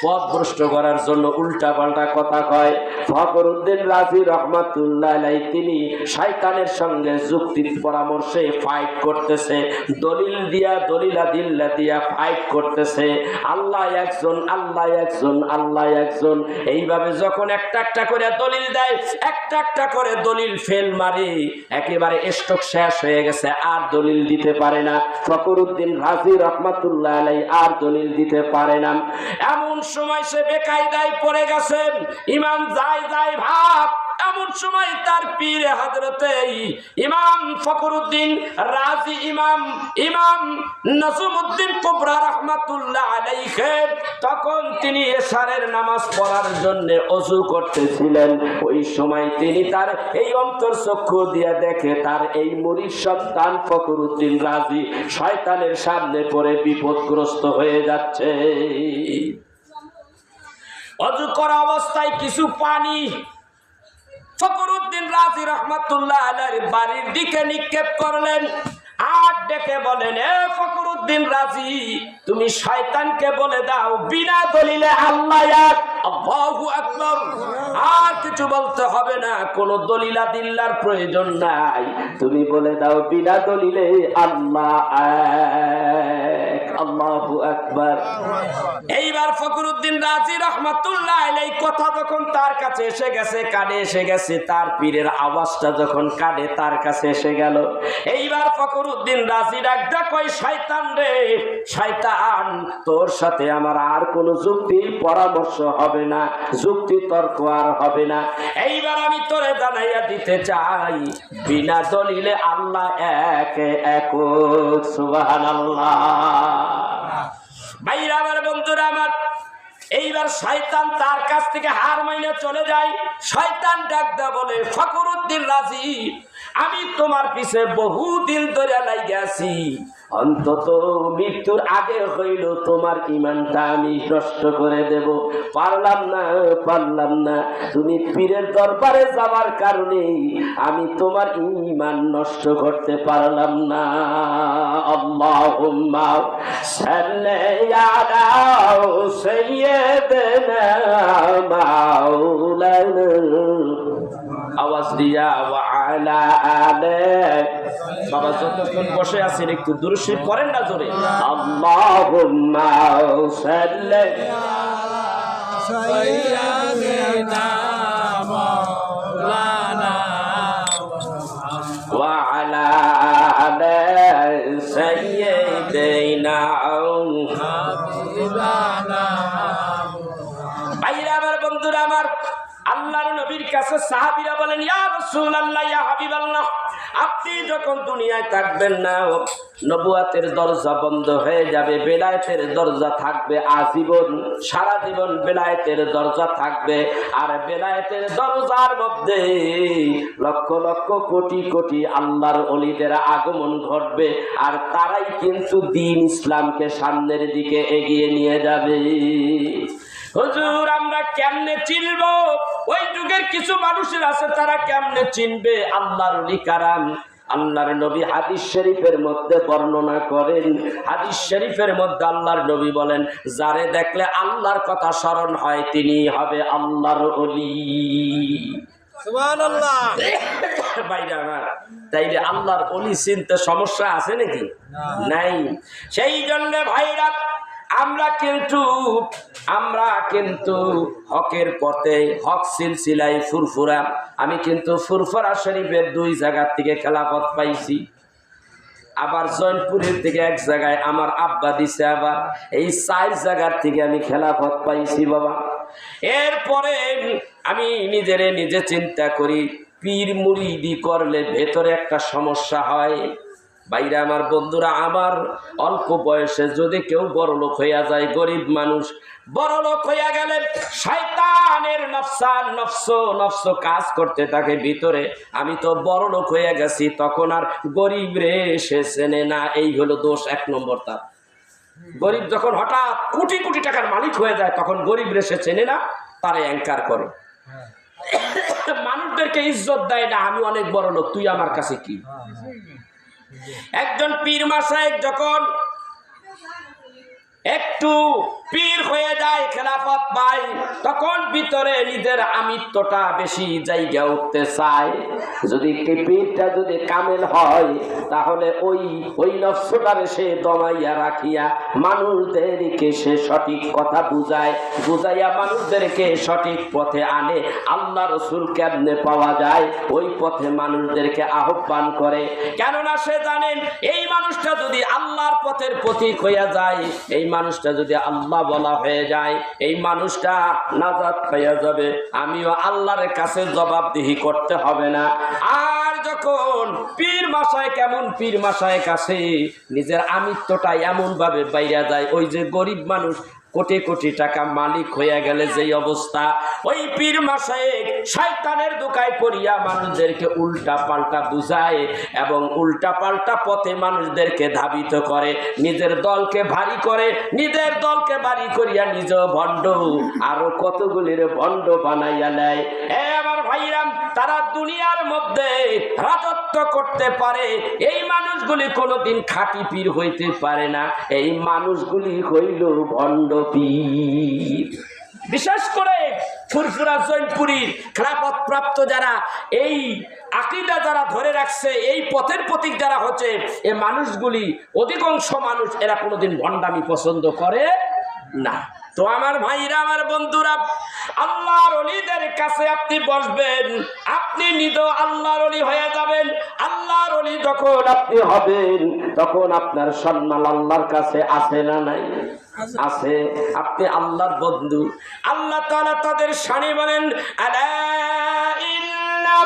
পথভ্রষ্ট করার জন্য উল্টা পাল্টা কথা কয়। ফখরুদ্দিন রাজি রহমাতুল্লাহ আলাইহি তিনি শয়তানের সঙ্গে যুক্তির পরামর্শে ফাইট করতেছে, দলিল দিয়া দলিলাদিল্লা দিয়া ফাইট করতেছে। আল্লাহ একজন, আল্লাহ একজন, আল্লাহ একজন। এইভাবে যখন একটা একটা করে দলিল দেয়, একটা একটা করে দলিল ফেল মারে, একেবারে স্টক শেষ হয়ে গেছে, আর দলিল দিতে পারে না। ফখরুদ্দিন রাজি রহমাতুল্লাহ আলাইহি আর দলিল দিতে পারে না। এমন সময় সে বেকায়দায় পড়ে গেছেন। ইমাম যায় ভাব, এমন সময় তার পীর হযরতে ইমাম ফখরুদ্দিন রাজি, ইমাম নজমুদ্দিন কুবরা রাহমাতুল্লাহ আলাইহি, তখন তিনি এশারের নামাজ পড়ার জন্য ওযু করতেছিলেন। ওই সময় তিনি তার এই অন্তর চক্ষু দিয়ে দেখে তার এই মুরিদ সন্তান ফখরুদ্দিন রাজি শয়তানের সামনে পড়ে বিপদগ্রস্ত হয়ে যাচ্ছে। ওযু করা অবস্থায় কিছু পানি ফখরুদ্দিন রাজি রহমাতুল্লাহ আলাইহির বাড়ির দিকে নিক্ষেপ করলেন, আর ডেকে বলেন, এ ফখরুদ্দিন রাজি, তুমি শয়তানকে বলে দাও বিনা দলিলে আল্লাহ এক, আল্লাহু আকবার, আর কিছু বলতে হবে না, কোনো দলিলাদিল্লার প্রয়োজন নাই, তুমি বলে দাও বিনা দলিলে আল্লাহ এক, আল্লাহু আকবার। এইবার ফখরুদ্দিন রাজি রহমাতুল্লাহ আলাইহি কথা যখন তার কাছে এসে গেছে, কানে এসে গেছে, তার পীরের আওয়াজটা যখন কানে তার কাছে এসে গেল, এইবার ফখরুদ্দিন রাজি ডাকতে কই, শয়তান রে শয়তান, তোর সাথে আমার আর কোনো যুক্তি পরামর্শ হবে না, যুক্তি তর্ক আর হবে না। এইবার আমি তোরে জানাইয়া দিতে চাই, বিনা দলিলে আল্লাহ এক, একক, সুবহানাল্লাহ। ভাইরা আমার, বন্ধুরা আমার, এইবার শয়তান তার কাছ থেকে হার মাইনে চলে যায়। শয়তান ডাকদা বলে, ফখরুদ্দিন রাজি, আমি তোমার পিছে বহুদিন ধরে লাইগা আছি, অন্তত মৃত্যুর আগে হইল তোমার ইমানটা আমি নষ্ট করে দেব, পারলাম না। তুমি পীরের দরবারে যাওয়ার কারণে আমি তোমার ইমান নষ্ট করতে পারলাম না। আল্লাহুম্মা সাল্লি আলা সাইয়্যিদিনা মাওলানা, আওয়াজ দিয়া, ওয়া আলা আলিহি বাবা যতক্ষণ বসে আছেন একটু দুরূদ শরীফ পড়েন না জোরে। আল্লাহুম্মা সাল্লি সাইয়্যিদিনা মাওলানা ওয়া আলা আলি সাইয়্যিদিনা হাবিবানা। ভাইরা আমার, বন্ধুরা আমার, আল্লাহর নবীর কাছে সাহাবীরা বলেন, ইয়া রাসূলুল্লাহ, ইয়া হাবিবাল্লাহ, আপনি যখন দুনিয়ায় থাকবেন না, নবুয়াতের দরজা বন্ধ হয়ে যাবে, বেলায়েতের দরজা থাকবে আজীবন, সারা জীবন বেলায়েতের দরজা থাকবে। আর বেলায়েতের দরজার মধ্যে লক্ষ লক্ষ কোটি কোটি আল্লাহর ওলিদের আগমন ঘটবে, আর তারাই কিন্তু দ্বীন ইসলামকে সামনের দিকে এগিয়ে নিয়ে যাবে। হুজুর, আমরা কেমনে চিনব? ওই যুগের কিছু মানুষের আছে, তারা কেমনে চিনবে আল্লাহর ওলি কারাম? আল্লাহর নবী হাদিস শরীফের মধ্যে বর্ণনা করেন, হাদিস শরীফের মধ্যে আল্লাহর নবী বলেন, যারে দেখলে আল্লাহর কথা স্মরণ হয় তিনি হবে আল্লাহর ওলি। সুবহানাল্লাহ। বাইরে আমার, তাইলে আল্লাহর ওলি চিনতে সমস্যা আছে নাকি? নাই। সেই জন্য ভাইরা, আমরা কিন্তু হকের পথে, হক সিলসিলাই ফুরফুরা। আমি কিন্তু ফুরফুরা শরীফের 2 জায়গার থেকে খেলাফত পাইছি, আবার জয়নপুরের থেকে এক জায়গায় আমার আব্বা দিছে, আবার এই 4 জায়গার থেকে আমি খেলাফত পাইছি বাবা। এরপরে আমি নিজে চিন্তা করি, পীর মুরিদি করলে ভেতরে একটা সমস্যা হয়। বাইরে আমার, বন্ধুরা আমার, অল্প বয়সে যদি কেউ বড় লোক হইয়া যায়, গরিব মানুষ বড় লোক হইয়া গেলে শয়তানের নফস কাজ করতে থাকে ভিতরে। আমি তো বড় লোক হইয়া গেছি, তখন আর গরিব রে সে চেনে না, এই হলো দোষ 1 নম্বর তার। গরিব যখন হঠাৎ কোটি কোটি টাকার মালিক হয়ে যায়, তখন গরিব রে সে চেনে না, তারে অ্যাঙ্কার করে, মানুষদেরকে ইজ্জত দেয় না, আমি অনেক বড় লোক, তুই আমার কাছে কি। একজন পীর মাশায়েখ যখন একটু পীর হয়ে যায়, খেলাফত পায়, তখন ভিতরে নিজের আমিত্বটা বেশি জায়গা উঠতে চায়। যদি পীরটা যদি কামেল হয়, তাহলে ওই নফসটারে সে দমাইয়া রাখিয়া মানুষদেরকে সে সঠিক কথা বুঝাইয়া মানুষদেরকে সঠিক পথে আনে। আল্লাহ রসুল কেমনে পাওয়া যায়, ওই পথে মানুষদেরকে আহ্বান করে। কেননা সে জানেন, এই মানুষটা যদি আল্লাহর পথের প্রতীক হইয়া যায়, এই মানুষটা যদি আল্লাহ বলা হয়ে যায়, এই মানুষটা নাজাত পাইয়া যাবে, আমিও আল্লাহর কাছে জবাবদিহি করতে হবে না। আর যখন পীর মাশায়েখ কাছে নিজের আমিত্বটা এমন ভাবে বাইরে যায়, ওই যে গরিব মানুষ কোটি কোটি টাকা মালিক হইয়া গেলে যেই অবস্থা, ওই পীর মাশায়েখ শয়তানের দোকায় পড়িয়া মানুষদেরকে উল্টা পাল্টা বুঝায় এবং উল্টা পাল্টা পথে মানুষদেরকে ধাবিত করে, নিজের দলকে ভারী করিয়া নিজ ভণ্ড আরো কতগুলির ভণ্ড বানাইয়া নেয়। আমার ভাইরাম, তারা দুনিয়ার মধ্যে রাজত্ব করতে পারে, এই মানুষগুলি কোনোদিন খাঁটি পীর হইতে পারে না, এই মানুষগুলি হইল ভণ্ড পীর। বিশেষ করে ফুরফুরা জৈনপুরীর খেলাফত প্রাপ্ত যারা, এই আকীদা যারা ধরে রাখছে, এই পথের প্রতীক যারা হচ্ছে, এই মানুষগুলি অধিকাংশ মানুষ এরা কোনোদিন ভণ্ডামি পছন্দ করে না। তো আমার ভাইরা, আমার বন্ধুরা, আল্লাহর ওলিদের কাছে আপনি বসবেন, আপনি নিজ আল্লাহর ওলি হয়ে যাবেন। আল্লাহর ওলি যখন আপনি হবেন, তখন আপনার সম্মান আল্লাহর কাছে আছে না নাই? আছে। আপনি আল্লাহর বন্ধু। আল্লাহ তাআলা তাদের শানে বলেন, আলা ইন্না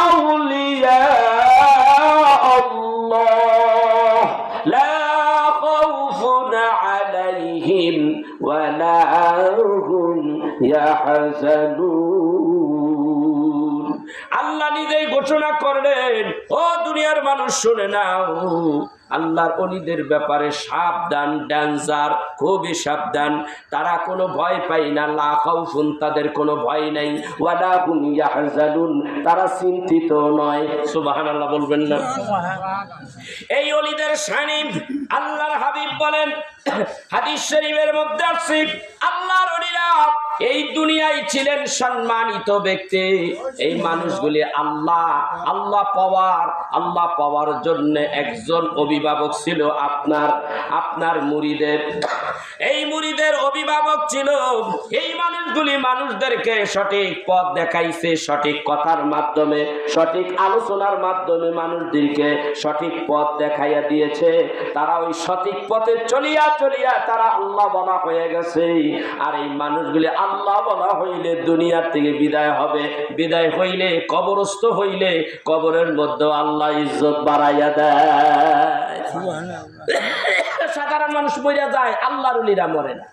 আউলিয়া আল্লাহ লা খাউফুন আলাইহিম ওয়া লা হুম ইয়াহজানুন। আল্লাহ নিজেই ঘোষণা করলেন, ও দুনিয়ার মানুষ শুনে নাও, আল্লাহর ওলিদের ব্যাপারে সাবধান, ডেঞ্জার, খুবই সাবধান। তারা কোনো ভয় পায় না, লা খাউফুন, তাদের কোনো ভয় নাই, ওয়ালা হুম ইয়াহজানুন, তারা চিন্তিত নয়। সুবহানাল্লাহ বলবেন না? এই ওলিদের শানে আল্লাহর হাবিব বলেন, হাদিস শরীফের মধ্যে আছে, আল্লাহর ওলিরা এই দুনিয়ায় ছিলেন সম্মানিত ব্যক্তি। এই মানুষগুলি আল্লাহ পাওয়ার জন্য একজন অভিভাবক ছিল আপনার মুরিদের। এই মুরিদের অভিভাবক ছিল। এই মানুষগুলি মানুষদেরকে সঠিক পথ দেখাইছে, সঠিক কথার মাধ্যমে, সঠিক আলোচনার মাধ্যমে মানুষদেরকে সঠিক পথ দেখাইয়া দিয়েছে। তারা ওই সঠিক পথে চলিয়া তারা আল্লাহ বলা হয়ে গেছে। আর এই মানুষগুলি আল্লাহ বলা হইলে দুনিয়ার থেকে বিদায় হবে, বিদায় হইলে কবরস্থ হইলে কবরের মধ্যে আল্লাহ ইজ্জত বাড়াইয়া দেয়। সাধারণ মানুষ মরে যায়, আল্লাহর ওলিরা মরে না।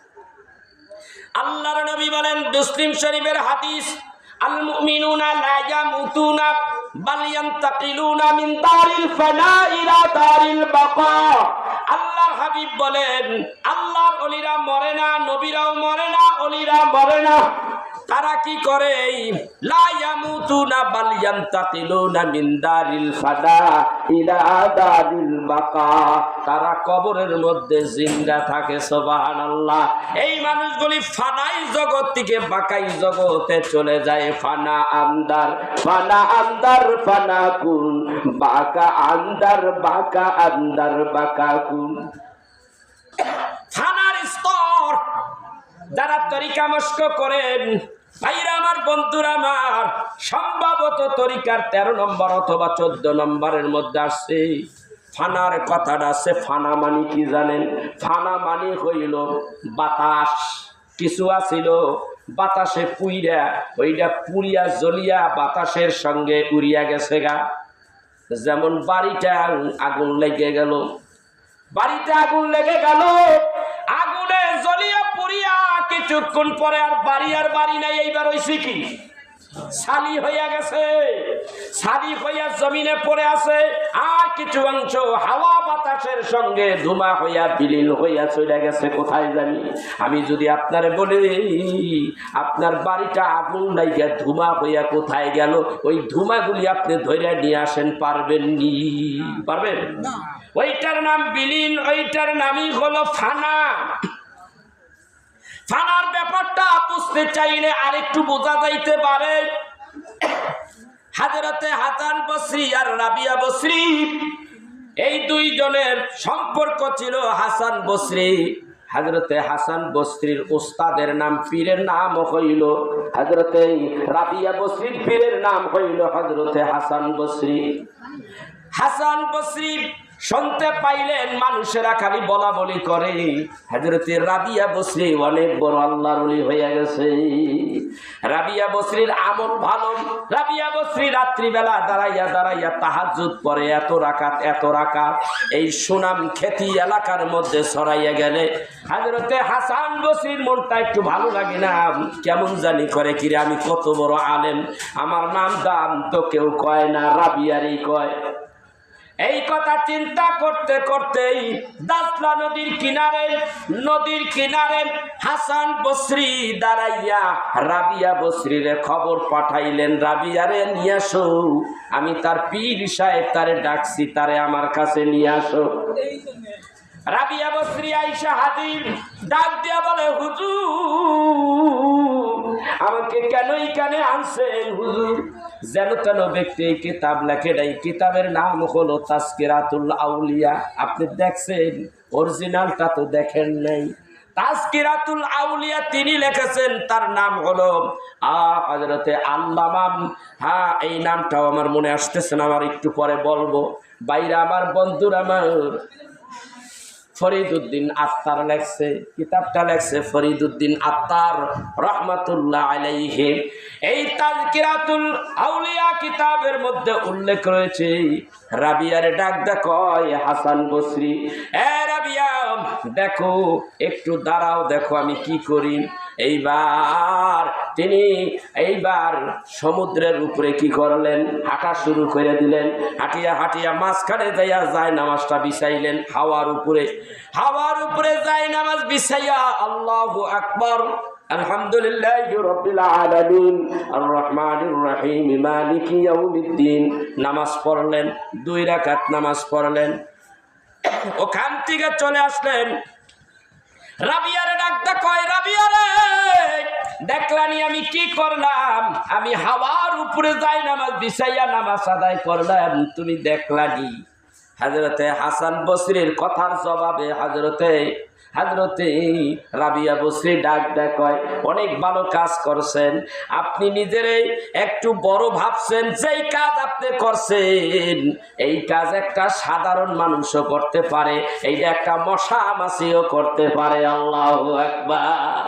আল্লাহর নবী বলেন, মুসলিম শরীফের হাদিস, আল মুমিনুনা লা ইয়ামুতুনা বাল ইয়ান্তাকিলুনা মিন দারিল ফানা ইলা দারিল বাকা। আল্লাহর হাবিব বলেন, আল্লাহর ওলিরা মরে না, নবীরাও মরে না, ওলিরা মরে না। তারা কি করে? লা ইয়ামুতুনা বাল ইয়ান্তাকিলুনা মিন দারিল ফানা ইলা দারিল বাকা। তারা কবরের মধ্যে জিন্দা থাকে। সুবহানাল্লাহ। এই মানুষগুলি ফানাই জগৎ থেকে বাকাই জগতে চলে যায়। ফানা আন্দার ফানা কুন, বাকা আন্দার বাকা কুন। ফানার স্তর যারা তরিকা মস্ক করেন, ভাইরা আমার, বন্ধুরা আমার, সম্ভবত তরিকার 13 নম্বর অথবা 14 নম্বরের মধ্যে আসছে ফানার কথাটা আছে। ফানা মানে কি জানেন? ফানা মানে হইল বাতাস। কিছু আছিল বাতাসে পুইরা, ওইটা পুরিয়া জ্বলিয়া বাতাসের সঙ্গে উড়িয়া গেছে গা। যেমন বাড়িটা আগুন লেগে গেল, আগুনে জ্বলিয়া পুরিয়া কিছুক্ষণ পরে আর বাড়ি নাই। এইবার হইছে কি? ছালি হইয়া গেছে, ছালি হইয়া জমিনে পড়ে আছে। আর কিছু অংশ হাওয়া বাতাসের সঙ্গে ধুমা হইয়া বিলীন হইয়া চলে গেছে কোথায় জানি। আমি যদি আপনারে বলি আপনার বাড়িটা আগুন লাইগা ধুমা হইয়া কোথায় গেল, ওই ধুমাগুলি আপনি ধরে নিয়ে আসেন, পারবেন না। ওইটার নাম বিলীন, ওইটার নামই হলো ফানা। ফানার ব্যাপারটা বুঝতে চাইলে আরেকটু বোঝা যাইতে পারে। হযরতে হাসান বসরি আর রাবিয়া বসরি, এই দুইজনের সম্পর্ক ছিল। হাসান বসরি, হযরতে হাসান বসরির উস্তাদের নাম, পীরের নাম হইল হযরতে রাবিয়া বসরির পীরের নাম হইল হযরতে হাসান বসরি। হাসান বসরি শুনতে পাইলেন মানুষেরা খালি বলা বলি করে, হযরতে রাবিয়া বসরি অনেক বড় আল্লাহর ওলি হয়ে গেছে। রাবিয়া বসরির আমল ভালো। রাবিয়া বসরি রাত্রিবেলা দাঁড়াইয়া তাহাজ্জুদ পড়ে, এত রাকাত এই সুনাম খ্যাতি এলাকার মধ্যে ছড়াইয়া গেলে হযরতে হাসান বসরির মনটা একটু ভালো লাগে না, কেমন জানি করে, কিরে আমি কত বড় আলেম, আমার নাম দাম তো কেউ কয় না, রাবিয়ারই কয়। এই কথা চিন্তা করতে করতেই দাসলা নদীর কিনারে হাসান বসরি দাঁড়াইয়া রাবিয়া বসরিরে খবর পাঠাইলেন, রাবিয়ারে নিয়ে আসো, আমি তার পীর সাহেব তারে ডাকছি, তারে আমার কাছে নিয়ে আসো। রাবিয়া বসরি আইসা হাজির, ডাক দিয়া বলে, হুজুর আমাকে কেন এখানে আনছেন? হুজুর যেন তেন ব্যক্তি এই কিতাব লেখে, এই কিতাবের নাম হলো তাজকিরাতুল আউলিয়া। আপনি দেখছেন, অরিজিনালটা তো দেখেন নাই। তাজকিরাতুল আউলিয়া তিনি লিখেছেন, তার নাম হলো হযরতে আল্লামা, হ্যাঁ এই নামটাও আমার মনে আসতেছে না, আমার একটু পরে বলবো। বাইরে আমার, বন্ধুরা আমার, ফরিদউদ্দিন আত্তার লেখছে, কিতাবটা লেখছে ফরিদউদ্দিন আত্তার রহমাতুল্লাহ আলাইহি। এই তাজকিরাতুল আউলিয়া কিতাবের মধ্যে উল্লেখ রয়েছে, রাবিয়ারে ডাক কয়, হাসান বসরি, এ রাবিয়া দেখো, একটু দাঁড়াও, দেখো আমি কি করি। এইবার সমুদ্রের উপরে কি করলেন? হাঁটা শুরু করে দিলেন। হাঁটিয়া মাঝখানে যাইয়া যায় নামাজটা বিছাইলেন। হাওয়ার উপরে যায় নামাজ বিছাইয়া আল্লাহু আকবার, আলহামদুলিল্লাহি রাব্বিল আলামিন আর রহমানির রহিম মালিকি ইয়াউমিদ্দিন নামাজ পড়লেন। 2 রাকাত নামাজ পড়লেন। ওখান থেকে চলে আসলেন। রাবিয়ারে ডাকতে কয়, রাবিয়ারে দেখলানি আমি কি করলাম, আমি হাওয়ার উপরে যাই নামাজ বিছাইয়া নামাজ আদায় করলাম, তুমি দেখলানি। হযরতে হাসান বসরির কথার জবাবে হযরতে রাবিয়া বসরি ডাক কয়, অনেক ভালো কাজ করছেন, আপনি নিজেরে একটু বড় ভাবছেন, যেই কাজ আপনি করছেন এই কাজ একটা সাধারণ মানুষও করতে পারে, এইটা একটা মশা মাছিও করতে পারে। আল্লাহু আকবার।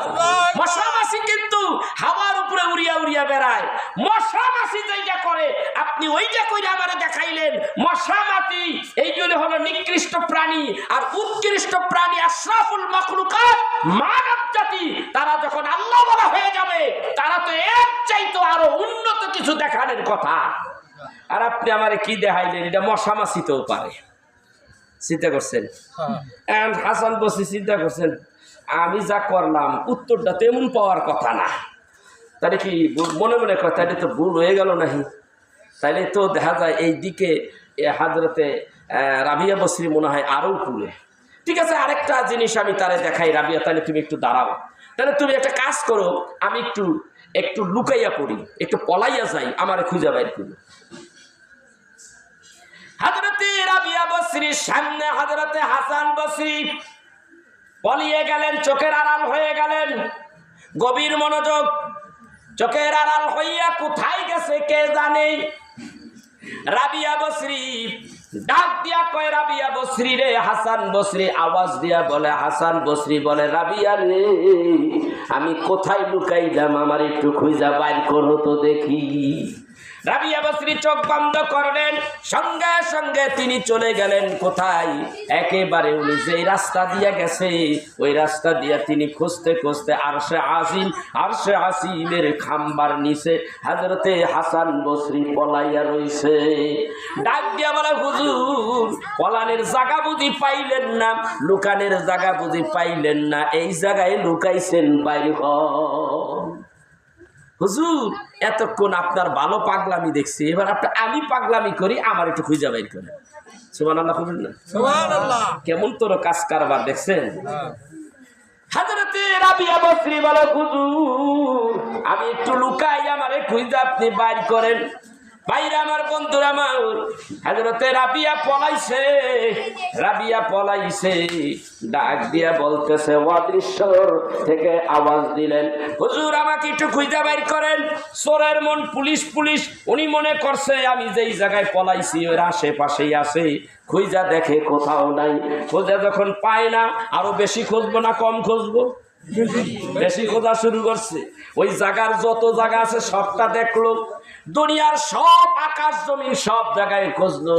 মশা মাছি কিন্তু হাওয়ার উপরে উড়িয়া উড়িয়া বেড়ায়, মশা মাছি যেটা করে আপনি ওইটা কইরা আমারে দেখাইলেন। মশা মাছি এইগুলো হলো নিকৃষ্ট প্রাণী, আর উৎকৃষ্ট প্রাণী আশরাফুল মাখলুকাত মানব জাতি, তারা যখন আল্লাহ বলা হয়ে যাবে তারা তো এর চাইতো আরো উন্নত কিছু দেখানোর কথা। আর আপনি আমারে কি দেখাইলেন, এটা মশা মাছিতেও পারে। চিন্তা করছেন? হাসান বসরি চিন্তা করছেন, আমি যা করলাম উত্তরটা তেমন পাওয়ার কথা না, তাহলে কি মনে মনে কথা এটা তো ভুল হয়ে গেল নাহি? তাইলে তো দেখা যায় এই দিকে হযরতে রাবিয়া বসরি মনে হয় আরও কুলে। ঠিক আছে, আরেকটা জিনিস আমি তারে দেখাই, রাবিয়া তাহলে তুমি একটু দাঁড়াও, তাহলে তুমি একটা কাজ করো, আমি একটু লুকাইয়া পড়ি, একটু পলাইয়া যাই, আমারে খুঁজে বাইর করো। হযরতে রাবিয়া বসরির সামনে হযরতে হাসান বসরি পলিয়ে গেলেন, চোখের আড়াল হয়ে গেলেন, গভীর মনোযোগ, চোখের আড়াল হইয়া কোথায় গেছে কে জানে। রাবিয়া বসরি ডাক দিয়া কয়, রাবিয়া বসরি রে। হাসান বসরি আওয়াজ দিয়া বলে, হাসান বসরি বলে, রাবিয়া রে আমি কোথায় লুকাইলাম, আমার একটু খুঁজা বাইর করো তো দেখি। রাবিয়া বসরি চোখ বন্ধ করলেন, সঙ্গে সঙ্গে তিনি চলে গেলেন কোথায়, একেবারে উনি যেই রাস্তা দিয়ে গেছে ওই রাস্তা দিয়ে তিনি খুঁজতে খুঁজতে আরশে আসিমের খাম্বার নিচে হযরতে হাসান বসরি পলাইয়া রইছে। ডাক দিয়া বলে, হুজুর পলানের জায়গা বুঝি পাইলেন না, লুকানের জায়গা বুঝি পাইলেন না, এই জায়গায় লুকাইছেন, বাইর হন। হুজুর এতক্ষণ আপনার ভালো পাগলামি দেখছি, এবার আমি পাগলামি করি, আমার একটু খুঁজে বাইর করেন। সুবহানাল্লাহ বলেন না? সুবহানাল্লাহ। কেমন তোর কাজ কারবার দেখছেন? হযরতে রাবিয়া বসরি বলে, হুজুর আমি একটু লুকাই, আমারে খুঁজে আপনি বাইর করেন। বাইরে আমার বন্ধুরা, আমার হযরতে রাবিয়া পলাইছে, ডাক দিয়া বলতেছে, অদৃশ্যর থেকে আওয়াজ দিলেন, হুজুর আমাকে একটু খুঁজে বাইর করেন। চোরের মন পুলিশ, উনি মনে করছে আমি যেই জায়গায় পলাইছি ওর আশেপাশেই আছে, খুঁজা দেখে কোথাও নাই। খোঁজা যখন পায় না, আরো বেশি খুঁজবো না কম খুঁজবো? বেশি খোঁজা শুরু করছে। ওই জায়গার যত জায়গা আছে সবটা দেখলো, দুনিয়ার সব আকাশ জমিন সব জায়গায় খুঁজলো,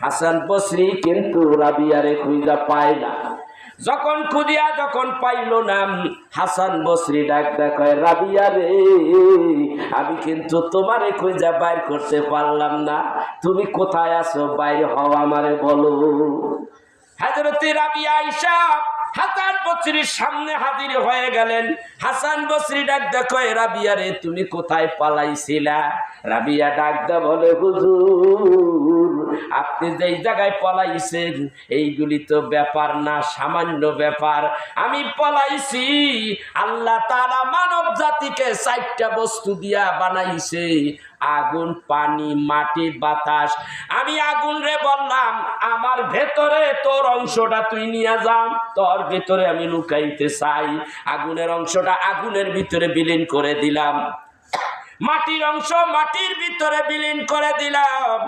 হাসান বসরি কিন্তু রাবিয়ারে খুঁজা পায় না। যখন পাইল না, হাসান বসরি ডাক কয়, রাবিয়া রে আমি কিন্তু তোমারে খুঁজা বাইর করতে পারলাম না, তুমি কোথায় আছো, বাইর হও, আমারে বলো। হযরতে রাবিয়া আয়েশা হাসান বসরির সামনে হাজির হয়ে গেলেন। হাসান বসরি ডাক কয়, রাবিয়া রে তুমি কোথায় পালাইছিলা? রাবিয়া ডাক বলে, হুজুর আপনি যেই জায়গায় পলাইছেন এইগুলি তো ব্যাপার না, সামান্য ব্যাপার। আমি পলাইছি, আল্লাহ তাআলা মানব জাতিকে 4টা বস্তু দিয়া বানাইছে, আগুন, পানি, মাটি, বাতাস। আমি আগুন রে বললাম, আমার ভেতরে তোর অংশটা তুই নিয়ে যা, তোর ভেতরে আমি লুকাইতে চাই। আগুনের অংশটা আগুনের ভিতরে বিলীন করে দিলাম, মাটির অংশ মাটির ভিতরে বিলীন করে দিলাম,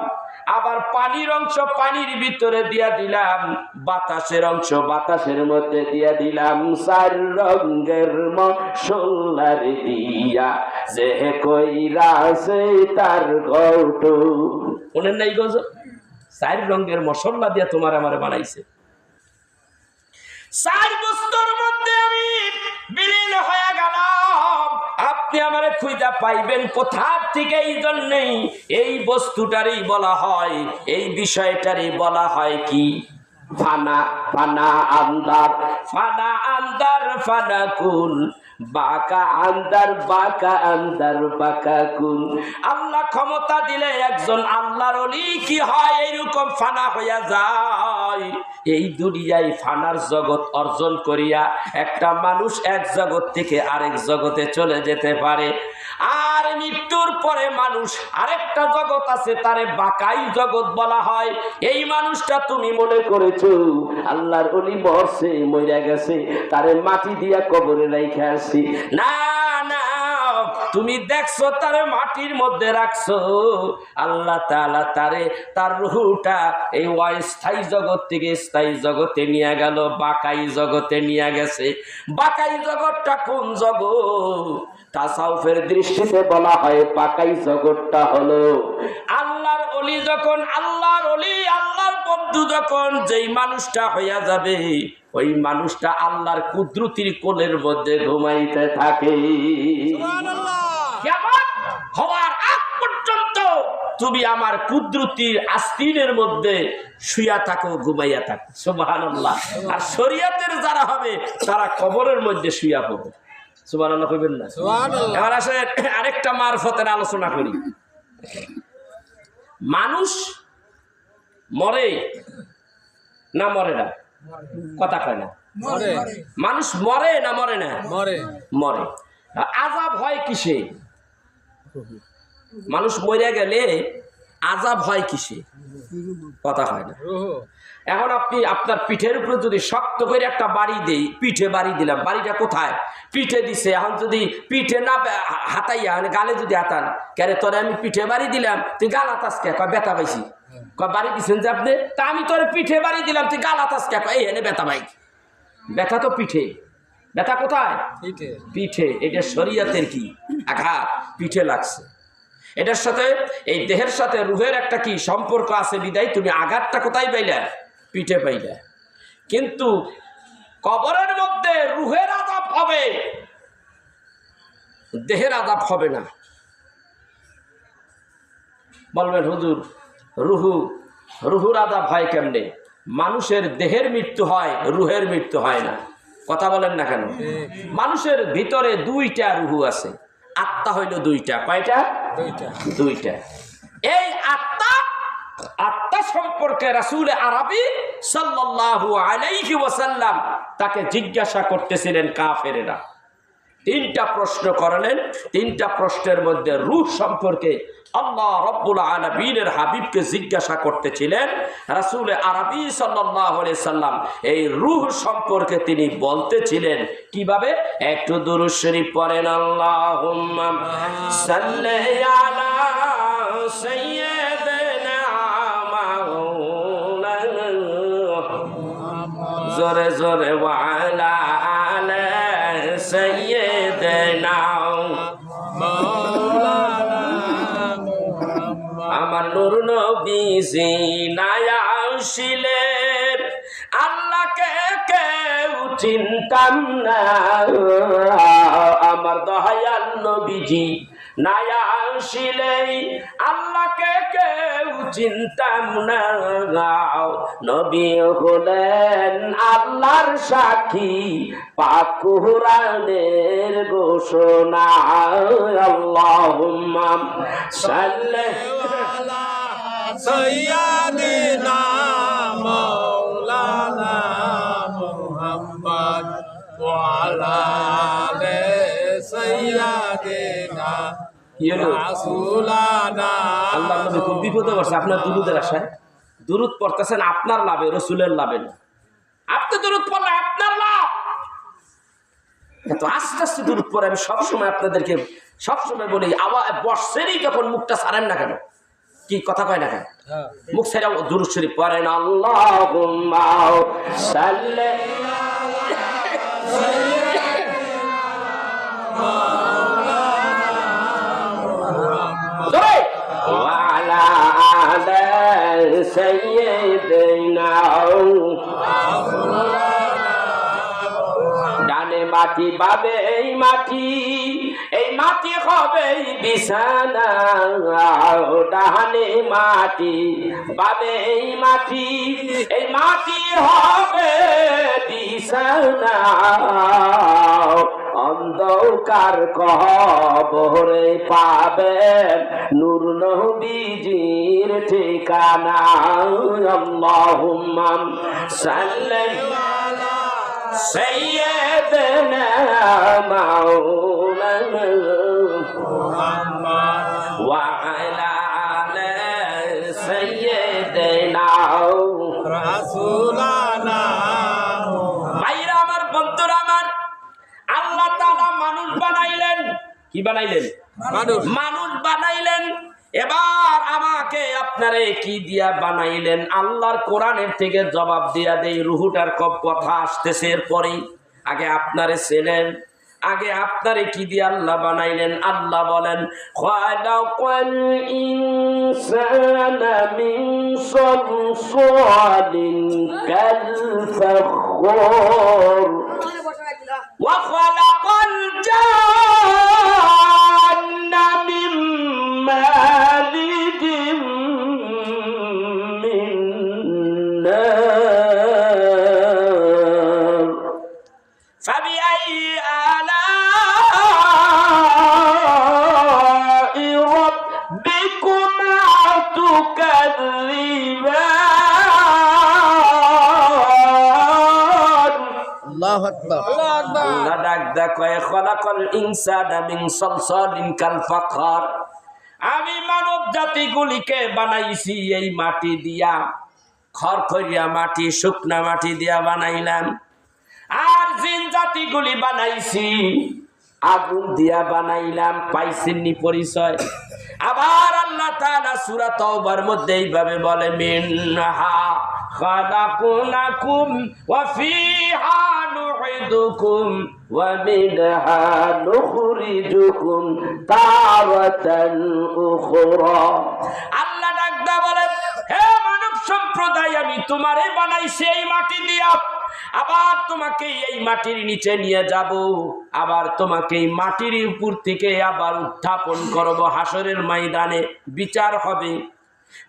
আবার পানির অংশ পানির ভিতরে দিয়া দিলাম, বাতাসের অংশ বাতাসের মধ্যে দিয়া দিলাম। 4 রঙের মশলার দিয়া যে কইরাছে তার গৌটো। ওনের নাই গজ, 4 রঙের মশলা দিয়া তোমার আমারে বানাইছে। 4 বস্তুর মধ্যে আমি বিলীন হয়ে গেলাম, আপনি আমারে খুঁজা পাইবেন কোথা থেকে? এই জন্যই এই বস্তুটারই বলা হয়, এই বিষয়টারই বলা হয় কি? ফানা ফানা আন্দার, ফানা আন্দার ফানা কুল, বাঁকা আন্দার বাঁকা আন্দার বাঁকা কুল। আল্লাহ ক্ষমতা দিলে একজন আল্লাহর ওলি কি হয়, এইরকম ফানা হইয়া যায়। হয় এই দুনিয়ায় ফানার জগৎ অর্জন করিয়া একটা মানুষ এক জগৎ থেকে আরেক জগতে চলে যেতে পারে, আর মৃত্যুর পরে মানুষ আরেকটা জগৎ আছে, তারে বাকাই জগৎ বলা হয়। এই মানুষটা তুমি মনে করেছো আল্লাহর ওলি মরছে, মইরা গেছে, তারে মাটি দিয়া কবরে রাইখা আসি? না না, তুমি দেখছো তারে মাটির মধ্যে রাখছো, আল্লাহ তাআলা তারে তার রূহটা এই অস্থায়ী জগৎ থেকে স্থায়ী জগতে নিয়ে গেল, বাকাই জগতে নিয়ে গেছে। বাকাই জগৎটা কোন জগৎ? তাসাউফের দৃষ্টিতে বলা হয় বাকাই জগৎটা হলো আল্লাহর ওলি। যখন আল্লাহর ওলি, আল্লাহর বন্ধু যখন যেই মানুষটা হইয়া যাবে, ওই মানুষটা আল্লাহর কুদরতির কোলের মধ্যে ঘুমাইতে থাকে। কিয়ামত হওয়ার আগ পর্যন্ত তুমি আমার কুদরতির আস্তিনের মধ্যে শুয়া থাকো, ঘুমাইয়া থাকো। সুবহানাল্লাহ। আর শরীয়তের যারা হবে তারা কবরের মধ্যে শুয়া পড়বে। সুবহানাল্লাহ কইবেন না? সুবহানাল্লাহ। এবার আসলে আরেকটা মারফতের আলোচনা করি। মানুষ মরে না মরে না? কথা কয় না। মানুষ মরে না মরে না? মরে। আযাব হয় কিসে? মানুষ মরে গেলে আযাব হয় কিসে? কথা হয় না। এখন আপনি আপনার পিঠের উপরে যদি শক্ত করে একটা বাড়ি দেই, পিঠে বাড়ি দিলাম, বাড়িটা কোথায়? পিঠে দিছে। এখন যদি পিঠে না হাতাইয়া গালে যদি হাতান, কেরে তোরে আমি পিঠে বাড়ি দিলাম, তুই গাল হাতাস কে? কয় ব্যথা পাইছি। কয় বাড়ি দিচ্ছেন যে আপনি? তা আমি তোর পিঠে বাড়ি দিলাম, তুই গাল হাতাস কে? কয় এই এনে ব্যথা পাই। ব্যথা তো পিঠে। ব্যথা কোথায়? পিঠে। এটা শরীয়তের কি আঘাত? পিঠে লাগছে। এটার সাথে এই দেহের সাথে রুহের একটা কি সম্পর্ক আছে, বিদায় তুমি আঘাতটা কোথায় পাইলা? পিঠে পাইলা। কিন্তু কবরের মধ্যে রুহের আযাব হবে, দেহের আযাব হবে না। বলবেন হুজুর রুহুর আযাব হয় কেমনে? মানুষের দেহের মৃত্যু হয়, রুহের মৃত্যু হয় না। কথা বলেন না কেন? মানুষের ভিতরে দুইটা রুহু আছে, আত্মা হইল দুইটা। কয়টা? দুইটা। এই আত্মা সম্পর্কে রাসূল আরবি সাল্লাল্লাহু আলাইহি ওয়াসাল্লাম তাকে জিজ্ঞাসা করতেছিলেন কাফেরেরা। তিনটা প্রশ্ন করলেন। তিনটা প্রশ্নের মধ্যে রূহ সম্পর্কে আল্লাহ রাব্বুল আলামিনের হাবিবকে জিজ্ঞাসা করতেছিলেন। রাসূল আরবি সাল্লাল্লাহু আলাইহি সাল্লাম এই রূহ সম্পর্কে তিনি বলতেছিলেন কিভাবে? একটু দুরূদ শরীফ পড়েন। আল্লাহুম্মা সাল্লি আলা সাইয়্যিদিনা মাওলানা জোরে জোরে ওয়া আলা আলি সাইয়্যিদিনা আমার নূর নবীজি নায়া আসিলেন, আল্লাহকে কেউ চিনতাম না। আমার দয়াল নবীজি নায়া আসিলে আল্লাহকে কেউ চিনতাম না। নবী হলেন আল্লাহর সাক্ষী, পাক কুরআনের ঘোষণা। আল্লাহুম্মা সাল্লি আলা সাইয়্যিদিনা মাওলানা মুহাম্মদ ওয়া আলা আলি সাইয়্যিদিনা রাসূলানা। আল্লাহর নবী খুব বিপদে পড়ছে আপনার দুরূদের আশায়। দুরূদ পড়তেছেন আপনার লাভে, রাসূলের লাভে না। আপনি দুরূদ পড়লে আপনার লাভ। এত আস্তে আস্তে দুরূদ পড়ে আমি সবসময় আপনাদেরকে সবসময় বলি, আওয়াজ বর্ষেরই যখন মুখটা ছাড়েন না কেন, কি কথা কয় না কেন, মুখ ছেড়ে দুরূদ শরীফ পড়েন। আল্লাহুম্মা সাল্লি ওয়ালা আলি সাইয়্যিদিনা। ডানে মাটি বামে এই মাটি, এই মাটি হবে বিছানা। ডানে মাটি বামে এই মাটি, এই মাটি হবে বিছানা। অন্ধকার কবরে পাবেন নূর নবীজির ঠিকানা আল্লাহুম্মা সাল্লি আলা সাইয়্যিদিনা মাওলানা মুহাম্মদ ওয়া আলা আলি সাইয়্যিদিনা রাসূলানা। ভাইরা আমার, বন্ধুরা আমার, আল্লাহ তাআলা মানুষ বানাইলেন। কি বানাইলেন? মানুষ বানাইলেন। এবার আমাকে আপনারে কি দিয়া বানাইলেন? আল্লাহর কোরআনের থেকে জবাব দিয়া দেই। রুহুটার কথা আসতেছে এরপরে। আগে আপনারে ছিলেন, আগে আপনারে কি দিয়ে আল্লাহ বানাইলেন? আল্লাহ বলেন, খালাকাল ইনসানা মিন সালসালিন কাল ফাখর ওয়া খালাকাল জান্না মিন মারিজিম মিন নার ফাবিআই আলাই রাব্বিকুমা তুকাযযিবান। আল্লাহু আকবার। আল্লাহ ডাক দা কয়, খালাকাল ইনসানা মিন সালসালিন কাল ফাখর। আমি মানব জাতিগুলিকে বানাইছি এই মাটি দিয়া, খড়খড়িয়া মাটি, শুকনা মাটি দিয়া বানাইলাম। আর জিন জাতিগুলি বানাইছি আগুন দিয়া বানাইলাম। পাইছেননি পরিচয়? আবার আল্লাহ তাআলা সূরা তাওবার মধ্যে এইভাবে বলে, মিনহা খালাকনাকুম ওয়া ফিহা নুঈদুকুম ওয়া মিনহা নুখরিজুকুম তারাতান উখরা। আল্লাহ ডাকদা বলে, হে মানব সম্প্রদায়, আমি তোমারে বানাইছি এই মাটি দিয়া, আবার তোমাকে এই মাটির নিচে নিয়ে যাব, আবার তোমাকে এই মাটির উপর থেকে আবার উত্থাপন করব, হাসরের ময়দানে বিচার হবে।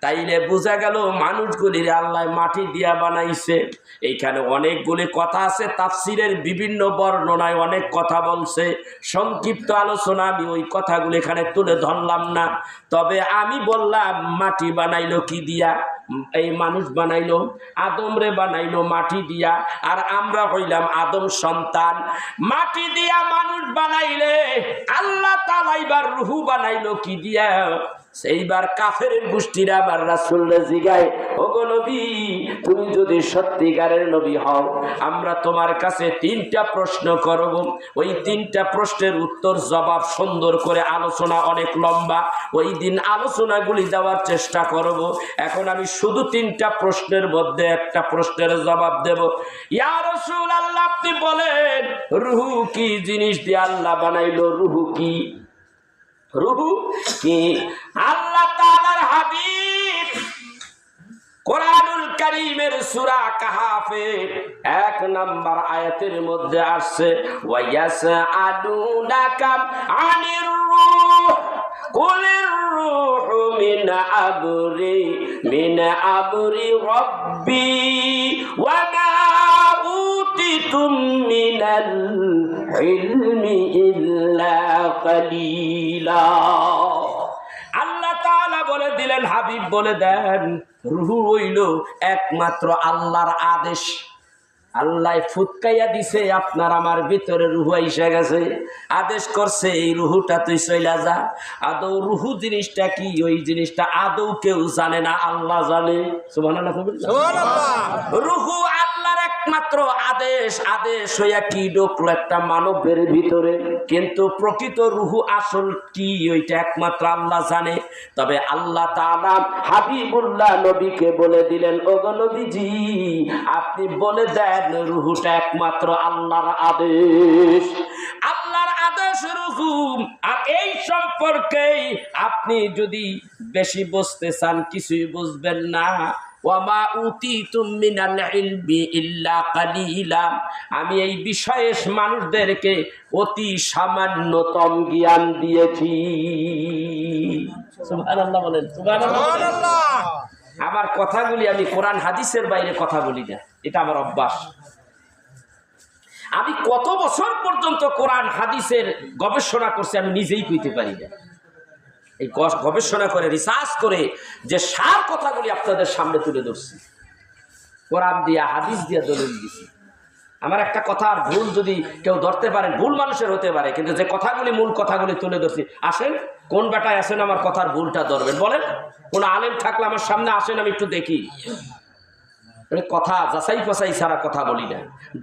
তাইলে বোঝা গেল মানুষগুলির আল্লাহ মাটি দিয়া বানাইছে। এইখানে অনেকগুলি কথা আছে, তাফসিরের বিভিন্ন বর্ণনায় অনেক কথা বলছে। সংক্ষিপ্ত আলোচনা, আমি ওই কথাগুলো এখানে তুলে ধরলাম না। তবে আমি বললাম, মাটি বানাইলো কি দিয়া? এই মানুষ বানাইলো, আদমরে বানাইলো মাটি দিয়া। আর আমরা হইলাম আদম সন্তান। মাটি দিয়া মানুষ বানাইলে আল্লাহ তাআলা এবার রূহ বানাইলো কি দিয়া? সেইবার কাফেরের গোষ্ঠীরা আবার রাসূলকে জিগায়, ওগো নবী, তুমি যদি সত্যিকারের নবী হও, আমরা তোমার কাছে 3টা প্রশ্ন করব। ওই 3টা প্রশ্নের উত্তর জবাব সুন্দর করে, আলোচনা অনেক লম্বা, ওই দিন আলোচনাগুলি দেওয়ার চেষ্টা করব। এখন আমি শুধু 3টা প্রশ্নের মধ্যে একটা প্রশ্নের জবাব দেব। ইয়া রাসূলুল্লাহ, আপনি বলেন, রূহ কি জিনিস দিয়ে আল্লাহ বানাইলো? রূহ কি? রূহ কি? আল্লাহ তাআলার হাবিব কোরআনুল কারীমের সূরা কাহাফের 1 নম্বর আয়াতের মধ্যে আসছে, ওয়া ইয়াসআলুনাকা আনির রূহ কুলির রূহু মিন আমরি রাব্বি ওয়া মা উতিতুম মিনাল ইলমি ইল্লা কালিলা। আল্লাহ তাআলা বলে দিলেন, হাবিব বলে দেন, রূহ হইল একমাত্র আল্লাহর আদেশ। আল্লাহ ফুৎকাইয়া দিছে, আপনার আমার ভিতরে রূহ এসে গেছে, আদেশ করছে, এই রূহটা তুই চইলা যা। আদৌ রূহ জিনিসটা কি? ওই জিনিসটা আদৌ কেউ জানে না, আল্লাহ জানে। সুবহানাল্লাহ। রূহ আল্লাহর একমাত্র আদেশ। আদেশ হইয়া কি ঢুকলো একটা মানবের ভিতরে, কিন্তু প্রকৃত রূহ আসল কি ওইটা একমাত্র আল্লাহ জানে। তবে আল্লাহ তাআলা হাবিবুল্লাহ নবীকে বলে দিলেন, ওগো নবীজি, আপনি বলে দেন রূহটা একমাত্র আল্লাহর আদেশ। আল্লাহর আদেশ রূহ। আর এই সম্পর্কে আপনি যদি বেশি বুঝতে চান, কিছুই বুঝবেন না। ওয়ামা উতিতুম মিনাল ইলমি ইল্লা কালিলা। আমি এই বিষয়ে মানুষদেরকে অতি সামান্যতম জ্ঞান দিয়েছি। সুবহানাল্লাহ বলেন, সুবহানাল্লাহ। আমার কথাগুলি আমি কোরআন হাদিসের বাইরে কথা বলি না, এটা আমার অভ্যাস। আমি কত বছর পর্যন্ত কোরআন হাদিসের গবেষণা করছি আমি নিজেই কইতে পারি না। এই গবেষণা করে রিসার্চ করে যে সার কথাগুলি আপনাদের সামনে তুলে ধরছি, কোরআন দিয়া হাদিস দিয়া দলিল দিছি। আমার একটা কথার ভুল যদি কেউ ধরতে পারেন, ভুল মানুষের হতে পারে, কিন্তু যে কথাগুলি মূল কথাগুলি তুলে ধরছি, আসেন কোন বেটায় আসেন আমার কথার ভুলটা ধরবেন, বলেন কোন আলেম থাকলে আমার সামনে আসেন, আমি একটু দেখি। কথা যাচাই ফাচাই ছাড়া কথা বলি না,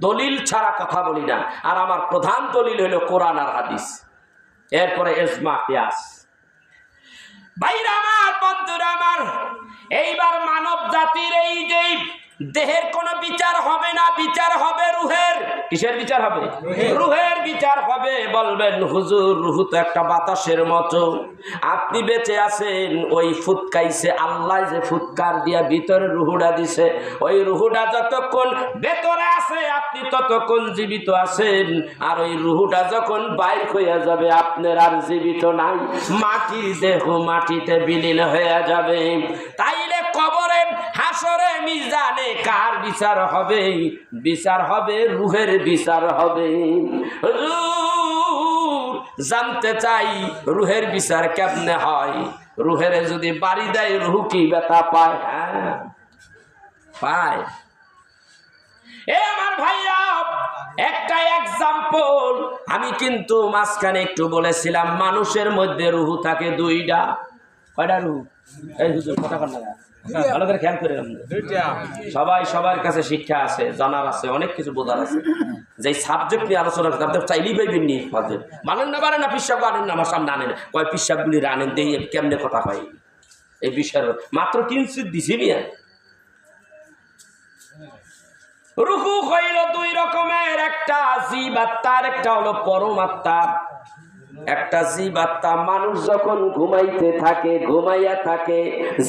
দলিল ছাড়া কথা বলি না। আর আমার প্রধান দলিল হলো কোরআন আর হাদিস, এরপরে ইজমা কিয়াস। ভাইরা আমার, বন্ধুরা আমার, এইবার মানব জাতির এই যে দেহের কোনো বিচার হবে না, বিচার হবে রুহের। কিসের বিচার হবে? রুহের বিচার হবে। বলবেন হুজুর, রুহ তো একটা বাতাসের মতো, আপনি বেঁচে আছেন, ওই ফুৎকাইছে আল্লাহ, যে ফুৎকার দিয়া ভিতরে রুহুটা দিছে, ওই রুহুটা যতক্ষণ ভেতরে আছে আপনি ততক্ষণ জীবিত আছেন, আর ওই রুহুটা যখন বাইর হইয়া যাবে আপনার আর জীবিত নাই, মাটির দেহ মাটিতে বিলীন হয়ে যাবে। তাইলে কবরে, হাসরে, মিজানে কার বিচার হবে? বিচার হবে রুহের বিচার হবে। জানতে চাই রুহের বিচার কেমনে হয়? রুহের যদি বাড়ি দেয় রুহ কি ব্যথা পায়? হ্যাঁ পায়। এ আমার ভাইয়া, একটা এক্সাম্পল আমি কিন্তু মাঝখানে একটু বলেছিলাম, মানুষের মধ্যে রুহ থাকে দুইটা। কয়টা রুহ? এই হুজুর কথা কন না, ভালো করে খেয়াল করে। সবাই সবার কাছে শিক্ষা আছে, জানার আছে, অনেক কিছু বোঝার আছে। যে সাবজেক্ট নিয়ে আলোচনা করতে আপনি চাইলেই পাইবেন নি, মানেন না পারেন না, পিসাব আনেন না, আমার সামনে আনেন, কয় পিসাবগুলি আনেন দেখি কেমনে কথা হয় এই বিষয়ের। মাত্র 3 সিট দিছি নিয়ে। রুহু হইল দুই রকমের, একটা জীবাত্মা, একটা হলো পরমাত্মা। একটা জীবাত্মা মানুষ যখন ঘুমাইতে থাকে, ঘুমাইয়া থাকে,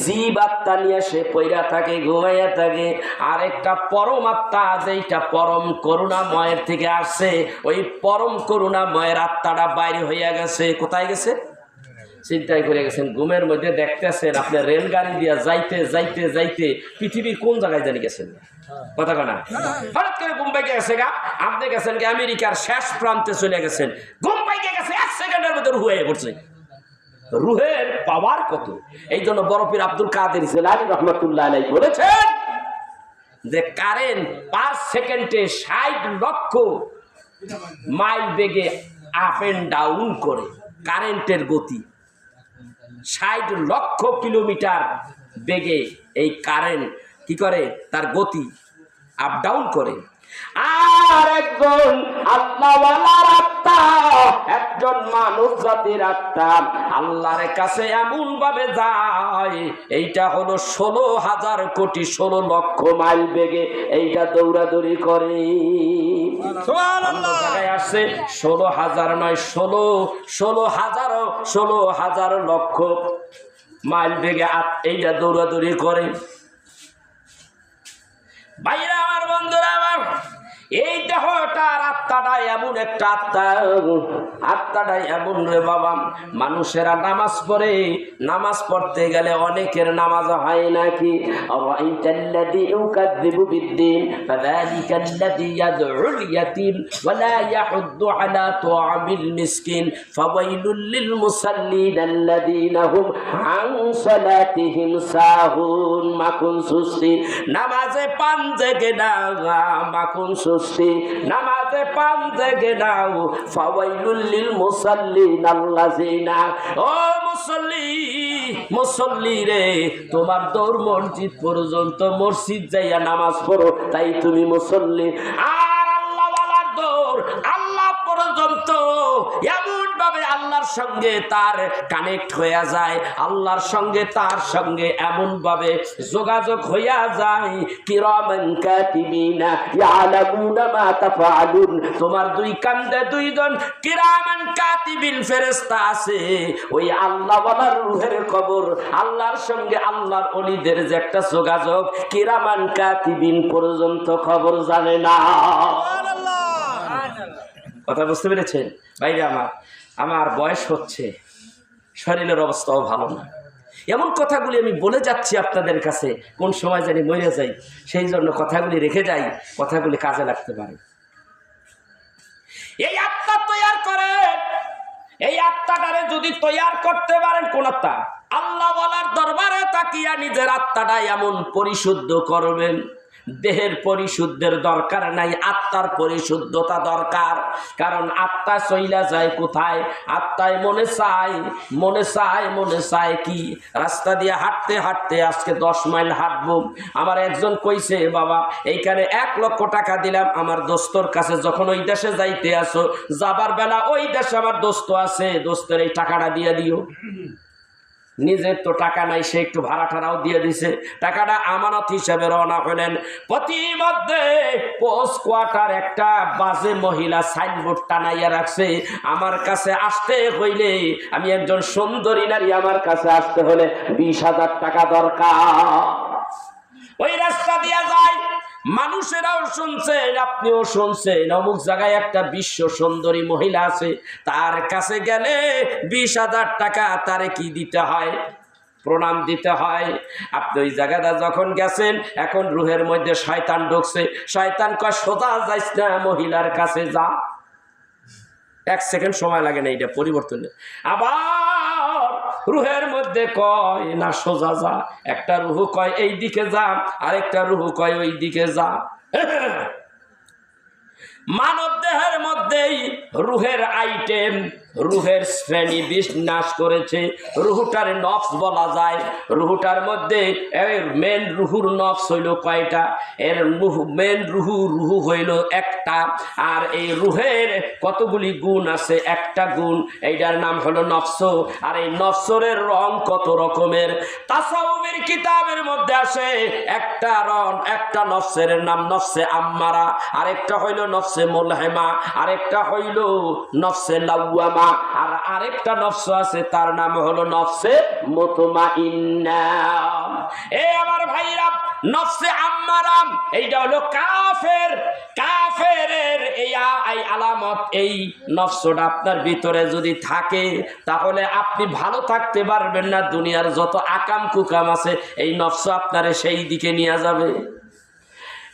জীবাত্মা নিয়ে সে পয়রা থাকে, ঘুমাইয়া থাকে। আর একটা পরমাত্মা, যেটা পরম করুণাময়ের থেকে আসছে, ওই পরম করুণাময়ের আত্মাটা বাইরে হইয়া গেছে। কোথায় গেছে? চিন্তাই করে গেছেন। ঘুমের মধ্যে দেখতেছেন আপনি রেলগাড়ি দিয়া যাইতে যাইতে যাইতে পৃথিবীর কোন জায়গায় জানি গেছেন, কথা না? হঠাৎ করে ঘুম পাইকে গেছে গা, আপনি গেছেন কি আমেরিকার শেষ প্রান্তে চলে গেছেন, ঘুম পাইকে গেছে, 1 সেকেন্ডের মধ্যে রুহ হয়ে পড়ছে। রুহের পাওয়ার কত! এই জন্য বড় পীর আব্দুল কাদের জিলানী রহমাতুল্লাহ আলাইহি বলেছেন যে কারেন্ট পার সেকেন্ডে 60 লক্ষ মাইল বেগে আপ এন্ড ডাউন করে। কারেন্টের গতি 60 লক্ষ কিলোমিটার বেগে এই কারেন্ট কি করে, তার গতি আপ ডাউন করে। আর একজন আল্লাহওয়ালার আত্মা, একজন মানব জাতির আত্মা আল্লাহর কাছে এমন ভাবে যায়, এইটা হলো 16,000 কোটি 16 লক্ষ মাইল বেগে এইটা দৌড়াদৌড়ি করে। জায়গায় আসছে 16,000 নয়, 16,000 লক্ষ মাইল বেগে এইটা দৌড়াদৌড়ি করে। ভাইরা আমার, বন্ধুরা আমার, এই দেহটার আত্মাটা এমন একটা আত্মা, আত্মাটা এমন রে বাবা, মানুষেরা নামাজ পড়ে, নামাজ পড়তে গেলে অনেকের নামাজ হয় নাকি? আরাইতাল্লাযী ইউকাযযিবু বিদ্দীন ফাযালিকাল্লাযী ইয়াদউল ইয়াতীম ওয়া লা ইয়াহুদ্দু আলা তুআমিল মিসকিন ফাওয়াইলুল লিল মুসাল্লিন আল্লাযীনা হুম আন সালাতিহিম সাহুন। মাকুন সুস্তি নামাজে পান জেগে না, মাকুন সুস্তি নামাজে পান জেগে নাও, ফাওয়াইলুল লিল মুসাল্লিন আল্লাযীনা। ও মুসল্লি, মুসল্লি রে, তোমার দৌড় মসজিদ পর্যন্ত, মসজিদ যাইয়া নামাজ পড়ো, তাই তুমি মুসল্লি। আর আল্লাহওয়ালার দৌড় আল্লাহ পর্যন্ত এমন ভাবে আল্লাহর সঙ্গে তার কানেক্ট হইয়া যায়, আল্লাহর সঙ্গে তার সঙ্গে এমন ভাবে যোগাযোগ হইয়া যায়। কিরামান কাতিবিনা ইয়ালামুনা মা তাফআলুন, তোমার দুই কান্দে দুইজন কিরামান কাতিবিন ফেরেশতা আছে। ওই আল্লাহওয়ালার রূহের খবর, আল্লাহর সঙ্গে আল্লাহর ওলিদের যে একটা যোগাযোগ, কিরামান কাতিবিন পর্যন্ত খবর জানে না। কথা বুঝতে পেরেছেন? ভাইরা আমার, আমার বয়স হচ্ছে, শরীরের অবস্থাও ভালো না, এমন কথাগুলি আমি বলে যাচ্ছি আপনাদের কাছে, কোন সময় জানি মরে যাই, সেই জন্য কথাগুলি রেখে যাই, কথাগুলি কাজে লাগতে পারে। এই আত্মা তৈরি করে এই আত্মাটারে যদি তৈয়ার করতে পারেন, কোন আত্মা? আল্লাহ বলার দরবারে তাকিয়া নিজের আত্মাটা এমন পরিশুদ্ধ করবেন, দেহের পরিশুদ্ধের দরকার নাই, আত্মার পরিশুদ্ধতা দরকার। কারণ আত্মা চইলা যায় কোথায়? আত্মায় মনে চায়, মনে চায়, মনে চায় কি? রাস্তা দিয়ে হাঁটতে হাঁটতে আজকে 10 মাইল হাঁটবো, আমার একজন কইছে, বাবা এইখানে 1 লক্ষ টাকা দিলাম আমার দোস্তর কাছে, যখন ওই দেশে যাইতে আসো, যাবার বেলা ওই দেশে আমার দোস্ত আছে, দোস্তের এই টাকাটা দিয়ে দিও। নিজের তো টাকা নাই, সে একটু ভাড়া ঠাড়াও দিয়ে দিছে, টাকাটা আমানত হিসেবে রওনা হলেন। প্রতিমধ্যে পোস্ট কোয়ার্টার একটা বাজে মহিলা সাইনবোর্ড টানাইয়া রাখছে, আমার কাছে আসতে হইলে, আমি একজন সুন্দরী নারী, আমার কাছে আসতে হলে 20,000 টাকা দরকার। ওই রাস্তা দিয়া যায়, মানুষেরাও শুনছেন, আপনিও শুনছেন, অমুক জায়গায় একটা বিশ্ব সুন্দরী মহিলা আছে, তার কাছে গেলে 20,000 টাকা তারে কি দিতে হয়? প্রণাম দিতে হয়। আপনি ওই জায়গাটা যখন গেছেন, এখন রুহের মধ্যে শয়তান ঢুকছে, শয়তান কয় সোজা যাইস না, মহিলার কাছে যা। 1 সেকেন্ড সময় লাগে না এটা পরিবর্তনে। আবার রুহের মধ্যে কয় না সোজা যা, একটা রুহু কয় এই দিকে যা, আরেকটা রুহু কয় ওই দিকে যা। মানব দেহের মধ্যেই রুহের আইটেম, রুহের শ্রেণী বিন্যাস করেছে। রুহুটার নফস বলা যায়, রুহুটার মধ্যে মেন রুহুর নফস হইল কয়টা? এর মেন রুহু হইল একটা। আর এই রুহের কতগুলি গুণ আছে? একটা গুণ, এইটার নাম হলো নফস। আর এই নফসের রং কত রকমের? তাসাউফের কিতাবের মধ্যে আসে একটা নফসের নাম নফসে আম্মারা, আরেকটা হইল নফসে মুলহিমা, আরেকটা হইল নফসে লাওয়ামা, আর আরেকটা নফস আছে তার নাম হলো নফসে মুতমাইন্না। এই আমার ভাইরা, নফসে আম্মারা এইটা হলো কাফের, কাফেরের এই আলামত। এই নফসটা আপনার ভিতরে যদি থাকে, তাহলে আপনি ভালো থাকতে পারবেন না। দুনিয়ার যত আকাম কুকাম আছে, এই নফস আপনারে সেই দিকে নিয়ে যাবে।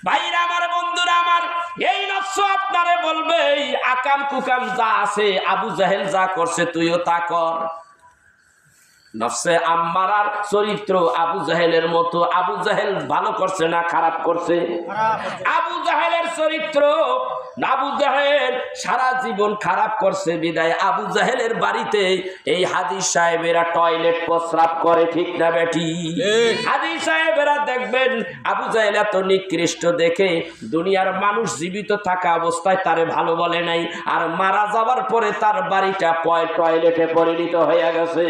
ভাইরা আমার, বন্ধুরা আমার, এই নফস আপনারে বলবে এই আকাম কুকাম যা আছে, আবু জাহেল যা করছে তুইও তা কর। নফসে আম্মারার চরিত্র আবু জাহেলের মতো। আবু জাহেল ভালো করছে না খারাপ করছে? আবু জাহেলের চরিত্র, আবু জাহেল সারা জীবন খারাপ করছে বিদায় আবু জাহেলের বাড়িতে এই হাদিস সাহেবেরা টয়লেট প্রস্রাব করে, ঠিক না বেটি? হাদিস সাহেবেরা দেখবেন আবু জাহেল এত নিকৃষ্ট দেখে দুনিয়ার মানুষ জীবিত থাকা অবস্থায় তারে ভালো বলে নাই, আর মারা যাবার পরে তার বাড়িটা টয়লেটে পরিণত হয়ে গেছে।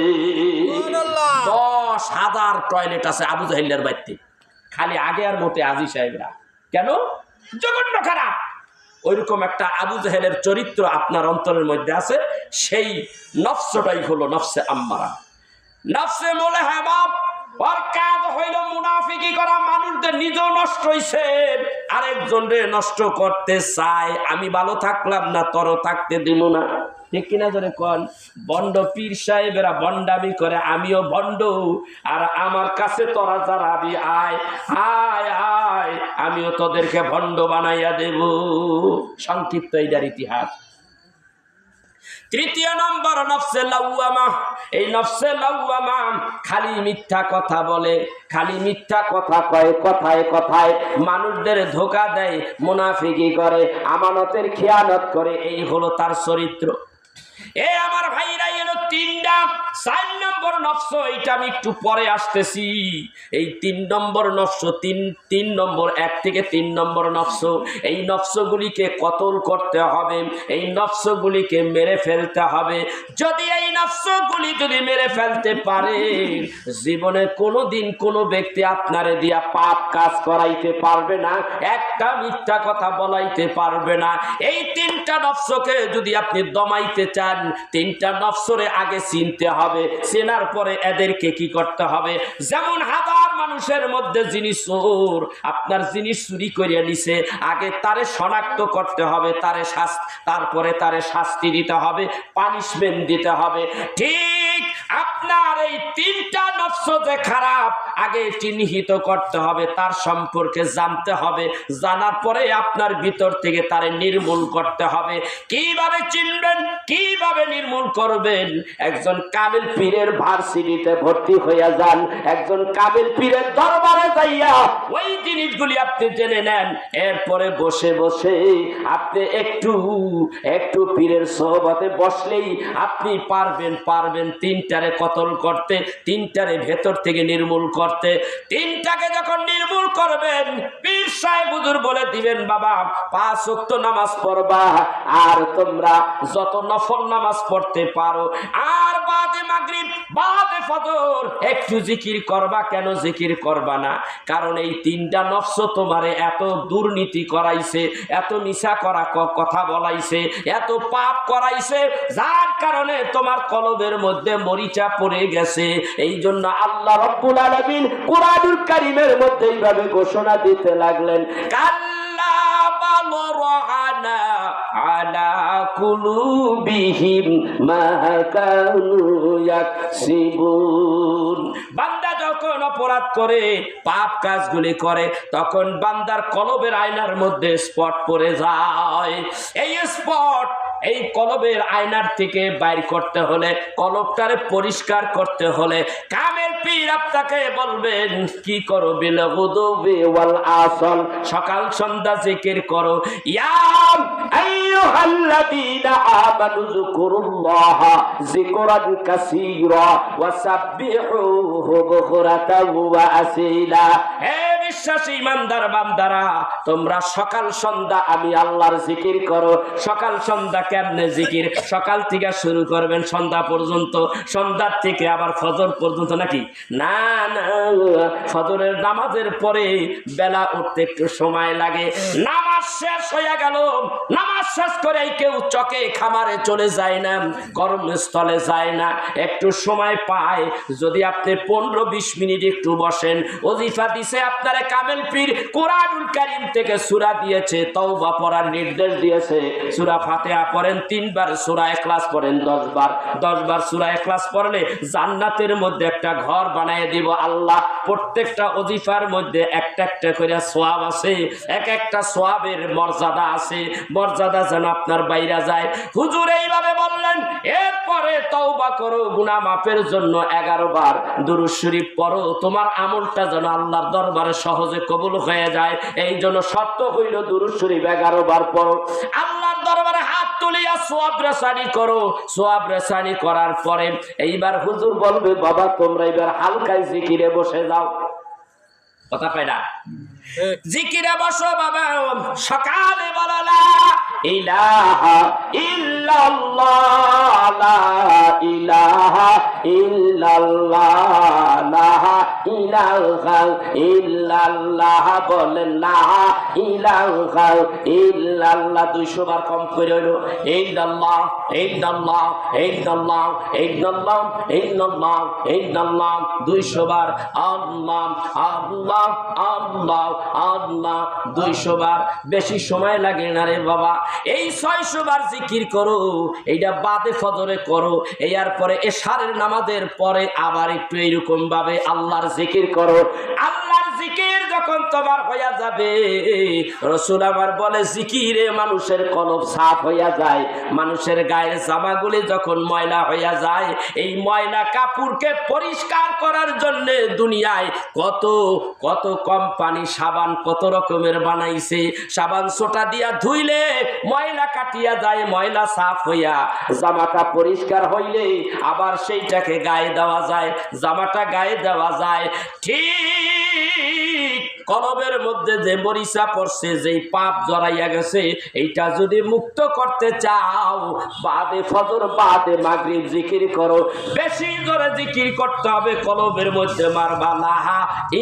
10,000 টয়লেট আছে আবু জাহেলের বাড়িতে, খালি আগে আর মতে আজি সাহেবরা। কেন? জঘন্য খারাপ। ওইরকম একটা আবু জাহেলের চরিত্র আপনার অন্তরের মধ্যে আছে, সেই নফসটাই হলো নফসে আম্মারা। নফসে মুলহিমা, ওর কাজ হইল মুনাফিকি করা, মানুষদের নিজেও নষ্ট হইছে, আরেকজনরে নষ্ট করতে চায়। আমি ভালো থাকলাম না, তরও থাকতে দিব না, ঠিক কিনা জোরে কোন? বন্ড পীর সাহেবেরা বন্ডামি করে, আমিও বন্ড, আর আমার কাছে তোরা যারাবি আয় আয় আয়, আমিও তোদেরকে বন্ড বানাইয়া দেব। সংক্ষিপ্ত এইটার ইতিহাস। 3 নম্বর নফসে লাওয়ামা। এই নফসে লাওয়ামা খালি মিথ্যা কথা বলে, খালি মিথ্যা কথা কয়, কথায় কথায় মানুষদের ধোঁকা দেয়, মুনাফিকি করে, আমানতের খেয়ানত করে। এই হলো তার চরিত্র। এ আমার ভাইরা, এলো 3টা। 4 নম্বর নফস, এইটা আমি একটু পরে আসতেছি। এই 3 নম্বর নফস, 3 নম্বর 1 থেকে 3 নম্বর নফস, এই নফসগুলিকে কতল করতে হবে, এই নফসগুলিকে মেরে ফেলতে হবে। যদি এই নফসগুলি যদি মেরে ফেলতে পারে, জীবনে কোনোদিন কোনো ব্যক্তি আপনারে দিয়া পাপ কাজ করাইতে পারবে না, একটা মিথ্যা কথা বলাইতে পারবে না। এই 3টা নফসকে যদি আপনি দমাইতে চান, 3টা নফসরে আগে চিনতে হবে, চেনার পরে এদেরকে কি করতে হবে। যেমন 1000 মানুষের মধ্যে যিনি চোর, আপনার জিনিস চুরি করিয়া নিছে, আগে তারে শনাক্ত করতে হবে, তারপরে তারে শাস্তি দিতে হবে, পানিশমেন্ট দিতে হবে। ঠিক আপনার এই তিনটা নফস যে খারাপ আগে চিহ্নিত করতে হবে, তার সম্পর্কে জানতে হবে, জানার পরে আপনার ভিতর থেকে তারে নির্মূল করতে হবে। কিভাবে চিনবেন, কিভাবে নির্মূল করবেন? একজন কামিল পীরের ভার্সিটিতে ভর্তি হইয়া যান, একজন কামিল পীরের দরবারে যাইয়া ওই জিনিসগুলি আপনি জেনে নেন। এরপরে বসে বসে আপনি একটু পীরের সোহবতে বসলেই আপনি পারবেন তিনটারে কতল করতে, তিনটারে ভেতর থেকে নির্মূল করতে। তিনটাকে যখন নির্মূল করবেন, পীর সাহেব হুজুর বলে দিবেন, বাবা 5 ওয়াক্ত নামাজ পড়বা, আর তোমরা যত নফল নামাজ পড়তে পারো, আর বাদে মাগরিব বাদে ফজর একটু জিকির করবা। কেন জিকির করবা না? কারণ এই তিনটা নফস তোমারে এত দুর্নীতি করাইছে, এত মিছা করা কথা বলাইছে, এত পাপ করাইছে, যার কারণে তোমার কলবের মধ্যে মরিচা পড়ে গেছে। এই জন্য আল্লাহ রাব্বুল আলামিন কুরআনুল কারীমের মধ্যে এইভাবে ঘোষণা দিতে লাগলেন, কাল্লা বাল রানা আলা কুলুবিহিম মা কানু ইয়াকসিবুন। বান্দা যখন অপরাধ করে, পাপ কাজগুলি করে, তখন বান্দার কলবের আয়নার মধ্যে স্পট পড়ে যায়। এই স্পট এই কলবের আয়নার থেকে বাইর করতে হলে, কলবটারে পরিষ্কার করতে হলে, কামেল পীর আপনাকে বলবেন কি করো? বিল গুদুবি ওয়াল আসল, সকাল সন্ধ্যা জিকির করো। ইয়া আইয়ুহাল্লাযীনা আমানু যিকুরুল্লাহা যিকরান কাসীরা ওয়া সাব্বিহুহু বুকরাতান ওয়া আসীলা। হে বিশ্বাসী ইমানদার বান্দারা, তোমরা সকাল সন্ধ্যা আমি আল্লাহর জিকির করো। সকাল সন্ধ্যা কেমনে জিকির? সকাল থেকে শুরু করবেন সন্ধ্যা পর্যন্ত, সন্ধ্যার থেকে আবার ফজর পর্যন্ত, নাকি? না না, ফজরের নামাজের পরে বেলা উঠতে একটু সময় লাগে। নামাজ শেষ হয়ে গেল, নামাজ শেষ করে কেউ চকে খামারে চলে যায় না, কর্মস্থলে যায় না, একটু সময় পায়। যদি আপনি 15-20 মিনিট একটু বসেন, ওজিফা দিছে আপনারে কামেল পীর, কুরআনুল কারীম থেকে সূরা দিয়েছে, তওবা পড়ার নির্দেশ দিয়েছে। সূরা ফাতিহা পড়েন 3 বার, সূরা ইখলাস পড়েন 10 বার। 10 বার সূরা ইখলাস পড়লে জান্নাতের মধ্যে একটা ঘর বানায় দিব আল্লাহ। প্রত্যেকটা ওজিফার মধ্যে একটা একটা করে সওয়াব আছে, এক একটা সওয়াবের মর্যাদা আছে। মর্যাদা যেন আপনার বাইরে যায়। হুজুর এইভাবে বললেন। এরপরে তওবা করো, গুনাহ মাফের জন্য 11 বার দুরূদ শরীফ পড়ো, তোমার আমলটা যেন আল্লাহর দরবারে সহজে কবুল হয়ে যায়। এই জন্য শর্ত হইল দুরূদ শরীফ 11 বার পড়ো। আল্লাহর দরবারে হাত তুলিয়া সওয়াব রেসানি করো। সওয়াব রেসানি করার পরে এইবার হুজুর বলবে, বাবা তোমরা এবার হালকায় জিকিরে বসে যাও। কথা পাই না? জিকিরে বসো বাবা। সকালে বলো লা ইলাহা ইল্লাল্লাহ, লা ইলাহা ইল্লাল্লাহ, লা ইলাহা ইল্লাল্লাহ। বলেন লা ইলাহা ইল্লাল্লাহ 200 বার কম করে হলো। ইল্লাল্লাহ ইল্লাল্লাহ ইল্লাল্লাহ ইল্লাল্লাহ ইল্লাল্লাহ ইল্লাল্লাহ 200 বার। আল্লাহ আল্লাহ আল্লাহ আল্লাহ 200 বার। বেশি সময় লাগে না রে বাবা। এই 600 বার জিকির করো। এইটা বাদে ফজরে করো। এর পরে এশারের নামাজের পরে আবার একটু এইরকম ভাবে আল্লাহর জিকির করো। আল্লাহর জিকির যখন তোমার হইয়া যাবে, রাসূল আমার বলে জিকিরে মানুষের কলব সাফ হইয়া যায়। মানুষের গায়ের জামাগুলি যখন ময়লা হইয়া যায়, এই ময়লা কাপড়কে পরিষ্কার করার জন্য দুনিয়ায় কত কত কোম্পানি সাবান কত রকমের বানাইছে। সাবান সোটা দিয়া ধুইলে ময়লা কাটিয়া যায়, ময়লা সাফ হইয়া জামাটা পরিষ্কার হইলে আবার সেইটাকে গায়ে দেওয়া যায়, জামাটা গায়ে দেওয়া যায়। ঠিক কলবের মধ্যে যে মরিচা পড়ছে, যেই পাপ জড়াইয়া গেছে, এইটা যদি মুক্ত করতে চাও, বাদে ফজর বাদে মাগরিব জিকির করো। বেশি জোরে জিকির করতে হবে। কলবের মধ্যে মারবা লা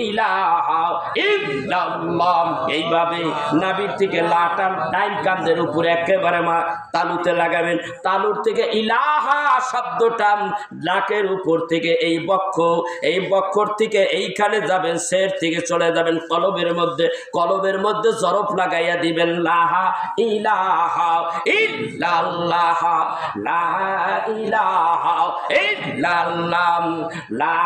ইলাহা ইল্লাল্লাহ। এইভাবে নাভির থেকে লাটা ডাইন কাঁধের উপরে একেবারে তালুতে লাগাবেন। তালুর থেকে ইলাহা শব্দটা নাকের উপর থেকে এই বক্ষ, এই বক্ষর থেকে এইখানে যাবেন, সের থেকে দিকে চলে যাবেন কলবের মধ্যে জরফ লাগাইয়া দিবেন লা ইলাহা ইল্লাল্লাহ লা ইলাহা ইল্লাল্লাহ লা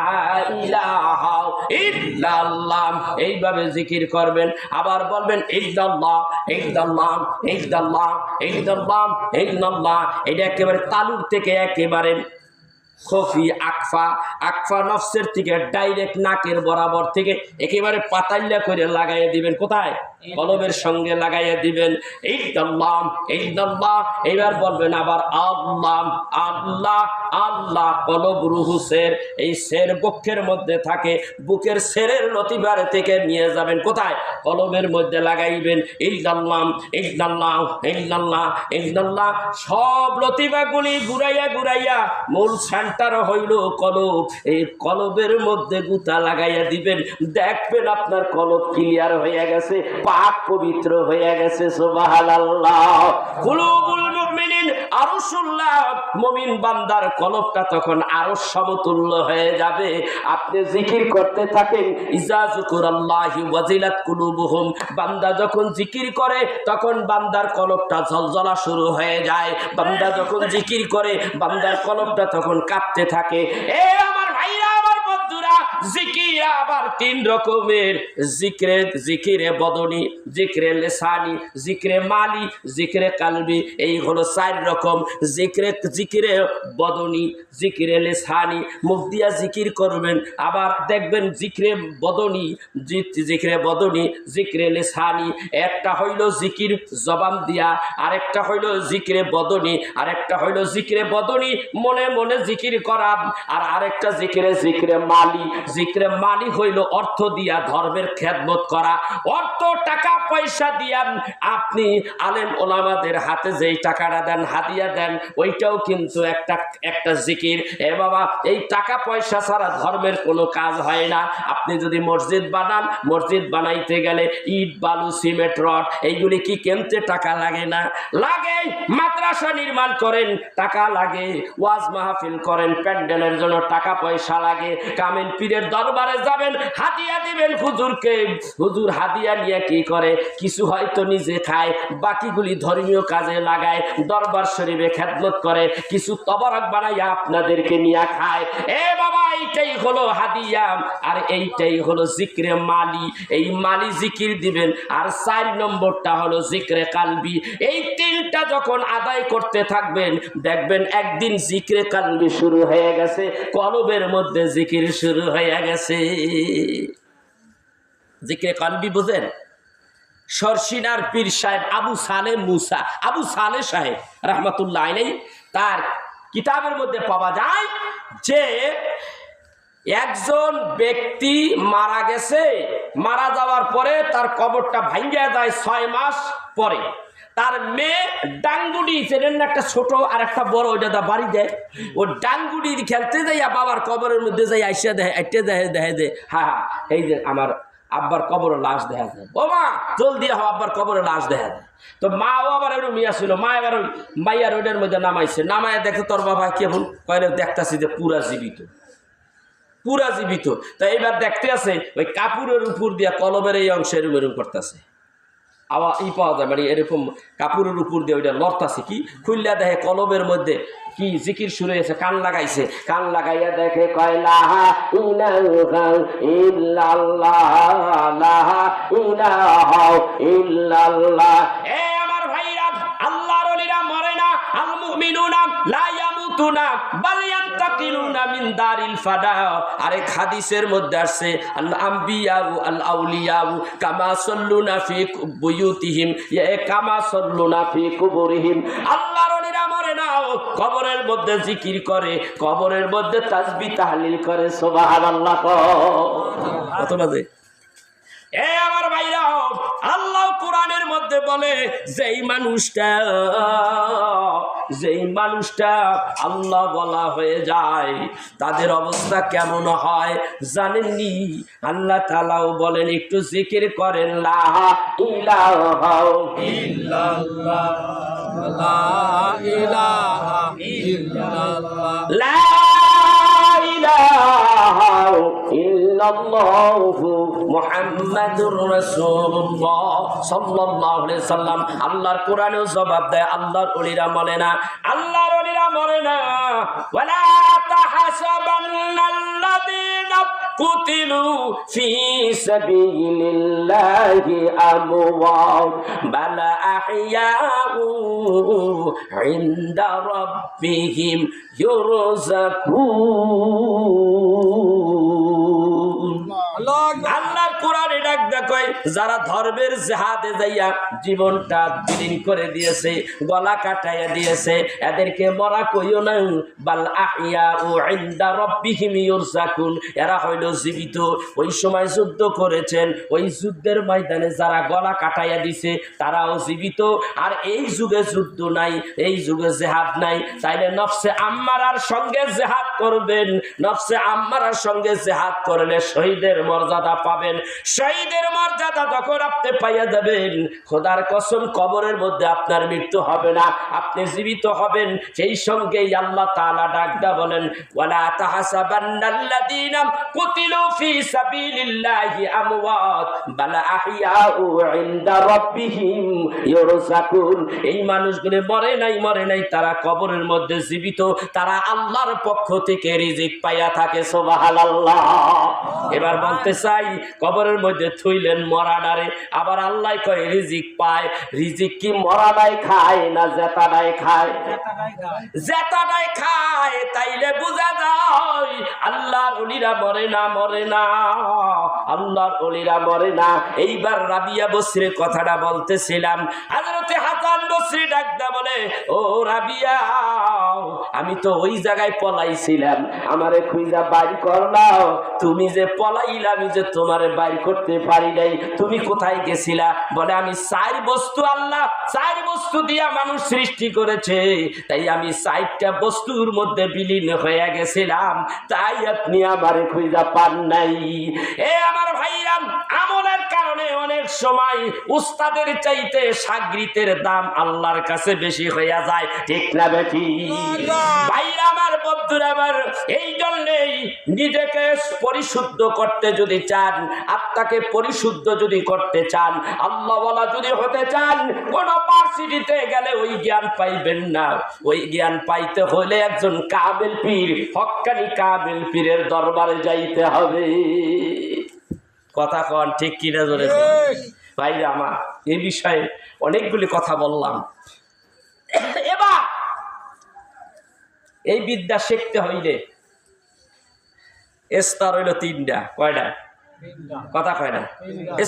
ইলাহা ইল্লাল্লাহ। এইভাবে জিকির করবেন। আবার বলবেন ইল্লাল্লাহ ইল্লাল্লাহ ইল্লাল্লাহ ইল্লাল্লাহ ইল্লাল্লাহ। এটা একেবারে তালুর থেকে একেবারে খফি আকফা নফসের থেকে ডাইরেক্ট নাকের বরাবর থেকে একেবারে পাতাইল্লা করে লাগাইয়া দিবেন। কোথায়? কলবের সঙ্গে লাগাইয়া দিবেন। ইল্লাল্লাহ ইল্লাল্লাহ। এবার বলবেন আবার আল্লাহ আল্লাহ আল্লাহ। কলব রুহু সের, এই সের বক্ষের মধ্যে থাকে, বুকের সেরের লতিফার থেকে নিয়ে যাবেন কোথায়? কলবের মধ্যে লাগাইবেন। ইল্লাল্লাহ ইল্লাল্লাহ ইল্লাল্লাহ ইল্লাল্লাহ। সব লতিফাগুলি ঘুরাইয়া মূল সেন্টার হইল কলব। এই কলবের মধ্যে গুতা লাগাইয়া দিবেন। দেখবেন আপনার কলব ক্লিয়ার হয়ে গেছে, পাক পবিত্র হয়ে গেছে। সুবহানাল্লাহ। কুলুবুল মুমিনিন আরশুল্লাহ। মুমিন বান্দার কলবটা তখন আরশ সমতুল্য হয়ে যাবে। আপনি জিকির করতে থাকেন। ইজা যুকুরাল্লাহি ওয়াজিলাত কুলুবুহুম। বান্দা যখন জিকির করে তখন বান্দার কলবটা ঝলঝলা শুরু হয়ে যায়। বান্দা যখন জিকির করে বান্দার কলবটা তখন কাঁপতে থাকে। এ আমার ভাইরা, আমার বন্ধুরা, জিকির আবার তিন রকমের। জিকিরে বদনি, জিকিরে লিসানি, জিকিরে মালি, জিকিরে কালবি। এই হলো চার রকম। জিকিরে বদনি, জিকিরে লিসানি, মুখ দিয়া জিকির করবেন। আবার দেখবেন জিকিরে বদনি, জিকিরে লিসানি। একটা হইল জিকির জবান দিয়া, আরেকটা হইল জিকিরে বদনি, আরেকটা হইল জিকিরে বদনি মনে মনে জিকির করা, আর আরেকটা জিকিরে মালি। জিকিরে মালি হইল অর্থ দিয়া ধর্মের খেদমত করা। অর্থ টাকা পয়সা দিয়া আপনি আলেম ওলামাদের হাতে যেই টাকাটা দেন, হাদিয়া দেন, ওইটাও কিন্তু একটা জিকির। এ বাবা, এই টাকা পয়সা ছাড়া ধর্মের কোনো কাজ হয় না। আপনি যদি মসজিদ বানান, মসজিদ বানাইতে গেলে ইট বালু সিমেন্ট রড এইগুলি কি কিনতে টাকা লাগে না? লাগে। মাদ্রাসা নির্মাণ করেন টাকা লাগে, ওয়াজ মাহফিল করেন প্যান্ডেলের জন্য টাকা পয়সা লাগে। কামেল পীরের দরবারে যাবেন, হাদিয়া দিবেন হুজুরকে। হুজুর হাদিয়া নিয়ে কি করে? কিছু হয়তো নিজে খায়, বাকিগুলি ধর্মীয় কাজে লাগায়, দরবার শরীফে খেদমত করে, কিছু তবরক বানাইয়া আপনাদেরকে নিয়ে খায়। এ বাবা, এইটাই হলো হাদিয়া, আর এইটাই হলো জিকরে মালি। এই মালি জিকির দিবেন। আর 4 নম্বরটা হলো জিকরে কালবি। এই তিনটা যখন আদায় করতে থাকবেন, দেখবেন একদিন জিকরে কালবি শুরু হয়ে গেছে, কলবের মধ্যে জিকির শুরু হয়ে গেছে। জিকরে কালবি বুঝেন? সরসিনার পীর সাহেব আবু সালে সাহেব রহমতুল্লাহ আলাইহি, তার কিতাবের মধ্যে পাওয়া যায় যে একজন ব্যক্তি মারা গেছে, মারা যাওয়ার পরে তার কবরটা ভাঙ্গিয়া যায় 6 মাস পরে। তার মেয়ে ডাঙ্গুডি, সেদিন একটা ছোট আর একটা বড়, ওইটা বাড়ি দেয়। ও ডাঙ্গুডি খেলতে যাইয়া বাবার কবরের মধ্যে যাই আইসা দেখে হ্যাঁ এই যে আমার আব্বার কবরের লাশ দেখা যায়। ও মা, জলদি হও, আব্বার কবরের লাশ দেখা যায়। তো মাও আবার একটু মিয়া ছিল, মা এবার ওই মাইয়ার ওইটার মধ্যে নামাইছে। নামায় দেখে তোর বাবা কেমন, কয়েক দেখতেছি যে পুরা জীবিত। তা এইবার দেখতে আছে ওই কাপড়ের উপর দিয়া কলবের এই অংশে এরম করতেছে। আবার পাওয়া যায়, মানে এরকম কাপড়ের উপর দিয়ে ওইটা লড়তাছে। কি খুললা দেখে কলবের মধ্যে কি জিকির শুরু হয়েছে। কান লাগাইছে, কান লাগাইয়া দেখে কয় লা ইলাহা ইল্লাল্লাহ লা ইলাহা ইল্লাল্লাহ। এ আমার ভাইরা, আল্লাহর ওলিরা মরে না। আল মুমিনুনা লা ইয়ামুতুনা বাল ইয়ান্তাকিলুনা মিন দারিল ফাদা। আরেক হাদিসের মধ্যে আছে আল আম্বিয়া আল আউলিয়া কামা সাল্লুনা ফি বুয়ুতিহিম কামা সাল্লুনা ফি কুবুরিহিম। আল্লাহর ওলিরা মরে না, কবরের মধ্যে জিকির করে, কবরের মধ্যে তাসবিহ তাহলিল করে। সুবহানাল্লাহ। কত বাজে? এ আমার ভাইরা, আল্লাহ কোরআনের মধ্যে বলে যেই মানুষটা আল্লাহ বলা হয়ে যায় তাদের অবস্থা কেমন হয় জানেননি? আল্লাহ তাআলাও বলেন, একটু জিকির করেন লা ইলাহা ইল্লাল্লাহ লা ইলাহা ইল্লাল্লাহ লা ইলাহা ইল্লাল্লাহ ইল্লাল্লাহু মুহাম্মাদুর রাসূলুল্লাহ সাল্লাল্লাহু আলাইহি সাল্লাম। আল্লাহর কোরআনেও জবাব দেয়, আল্লাহর ওলিরা মরে না, আল্লাহর ওলিরা মরে না। ওয়ালা তাহাসাবান্নাল্লাযীনা কুতিলু ফি সাবিলিল্লাহি আমওয়াত বাল আহইয়াউ ইনদা রাব্বিহিম ইউরযাকুন। আল্লাহর কোরআনে ডাক দেয়, যারা ধর্মের জিহাদে যাইয়া জীবনটা বিলীন করে দিয়েছে, গলা কাটাইয়া দিয়েছে, এদেরকে মরা কইও না, বাল আহইয়াউ ইনদা রাব্বিহিম ইউরযাকুন। এরা হইল জীবিত। ওই সময় যুদ্ধ করেছেন, ওই যুদ্ধের ময়দানে যারা গলা কাটাইয়া দিছে তারাও জীবিত। আর এই যুগে যুদ্ধ নাই, এই যুগে জিহাদ নাই। তাইলে নফসে আম্মারার সঙ্গে জিহাদ করবেন। নফসে আম্মারার সঙ্গে জিহাদ করলে শহীদের মর্যাদা পাবেন। শহীদের মর্যাদা যখন আপনি পাইয়া যাবেন, খোদার কসম কবরের মধ্যে আপনার মৃত্যু হবে না, আপনি জীবিত হবেন। সেই সঙ্গেই আল্লাহ তাআলা ডাকদা বলেন, ওয়ালা তাহাসাবান্নাল্লাযীনা কুতিলু ফি সাবিলিল্লাহি আমওয়াত বাল আহইয়াউ ইনদা রাব্বিহিম ইউরযাকুন। এই মানুষগুলো মরে নাই, তারা কবরের মধ্যে জীবিত, তারা আল্লাহর পক্ষ থেকে রিজিক পাইয়া থাকে। সুবহানাল্লাহ। এবার বলতে চাই, কবরের মধ্যে থইলেন মরাডারে, আবার আল্লাহ কয় রিজিক পায়। রিজিক কি মরাডাই খায় না জেতাডাই খায়? জেতাডাই খায়। তাইলে বোঝা যায় আল্লাহর ওলিরা মরে না, আল্লাহর ওলিরা মরে না। এইবার রাবিয়া বসরির কথাটা বলতেছিলাম। হযরতে হাসান বসরি ডাকদা বলে, ও রাবিয়া, আমি তো ওই জায়গায় পলাইছিলাম, আমারে খুঁজা বাইর করলাও। তুমি যে পলাইলা, আমি যে তোমারে বাইর করতে পারি নাই। তুমি কোথায় গেছিলা? বলে, আমি চার বস্তু, আল্লাহ চার বস্তু দিয়া মানুষ সৃষ্টি করেছে, তাই আমি চারটা বস্তুর মধ্যে বিলীন হয়ে গেছিলাম, তাই আপনি আমারে খুঁজা পান নাই। এ আমার ভাইরা, আমলের কারণে অনেক সময় উস্তাদের চাইতে শাগরিদের দাম আল্লাহর কাছে বেশি হইয়া যায়, ঠিক না বেঠি? ভাইরা আমার, বন্ধুরা আমার, এই জন্যই নিজেকে পরিশুদ্ধ করতে যদি চান, আত্মাকে পরিশুদ্ধ যদি করতে চান, আল্লাহওয়ালা যদি হতে চান, কোন ভার্সিটিতে গেলে ওই জ্ঞান পাইবেন না। ওই জ্ঞান পাইতে হলে একজন কামেল পীর, হক্কানি কামেল পীরের দরবারে যাইতে হবে। কথা কন ঠিক কিনা? জোরে ভাইরা আমার, এই বিষয়ে অনেকগুলি কথা বললাম। এবার এই বিদ্যা শিখতে হইলে স্তর হইল তিনটা। কয়টা? কথা কয় না?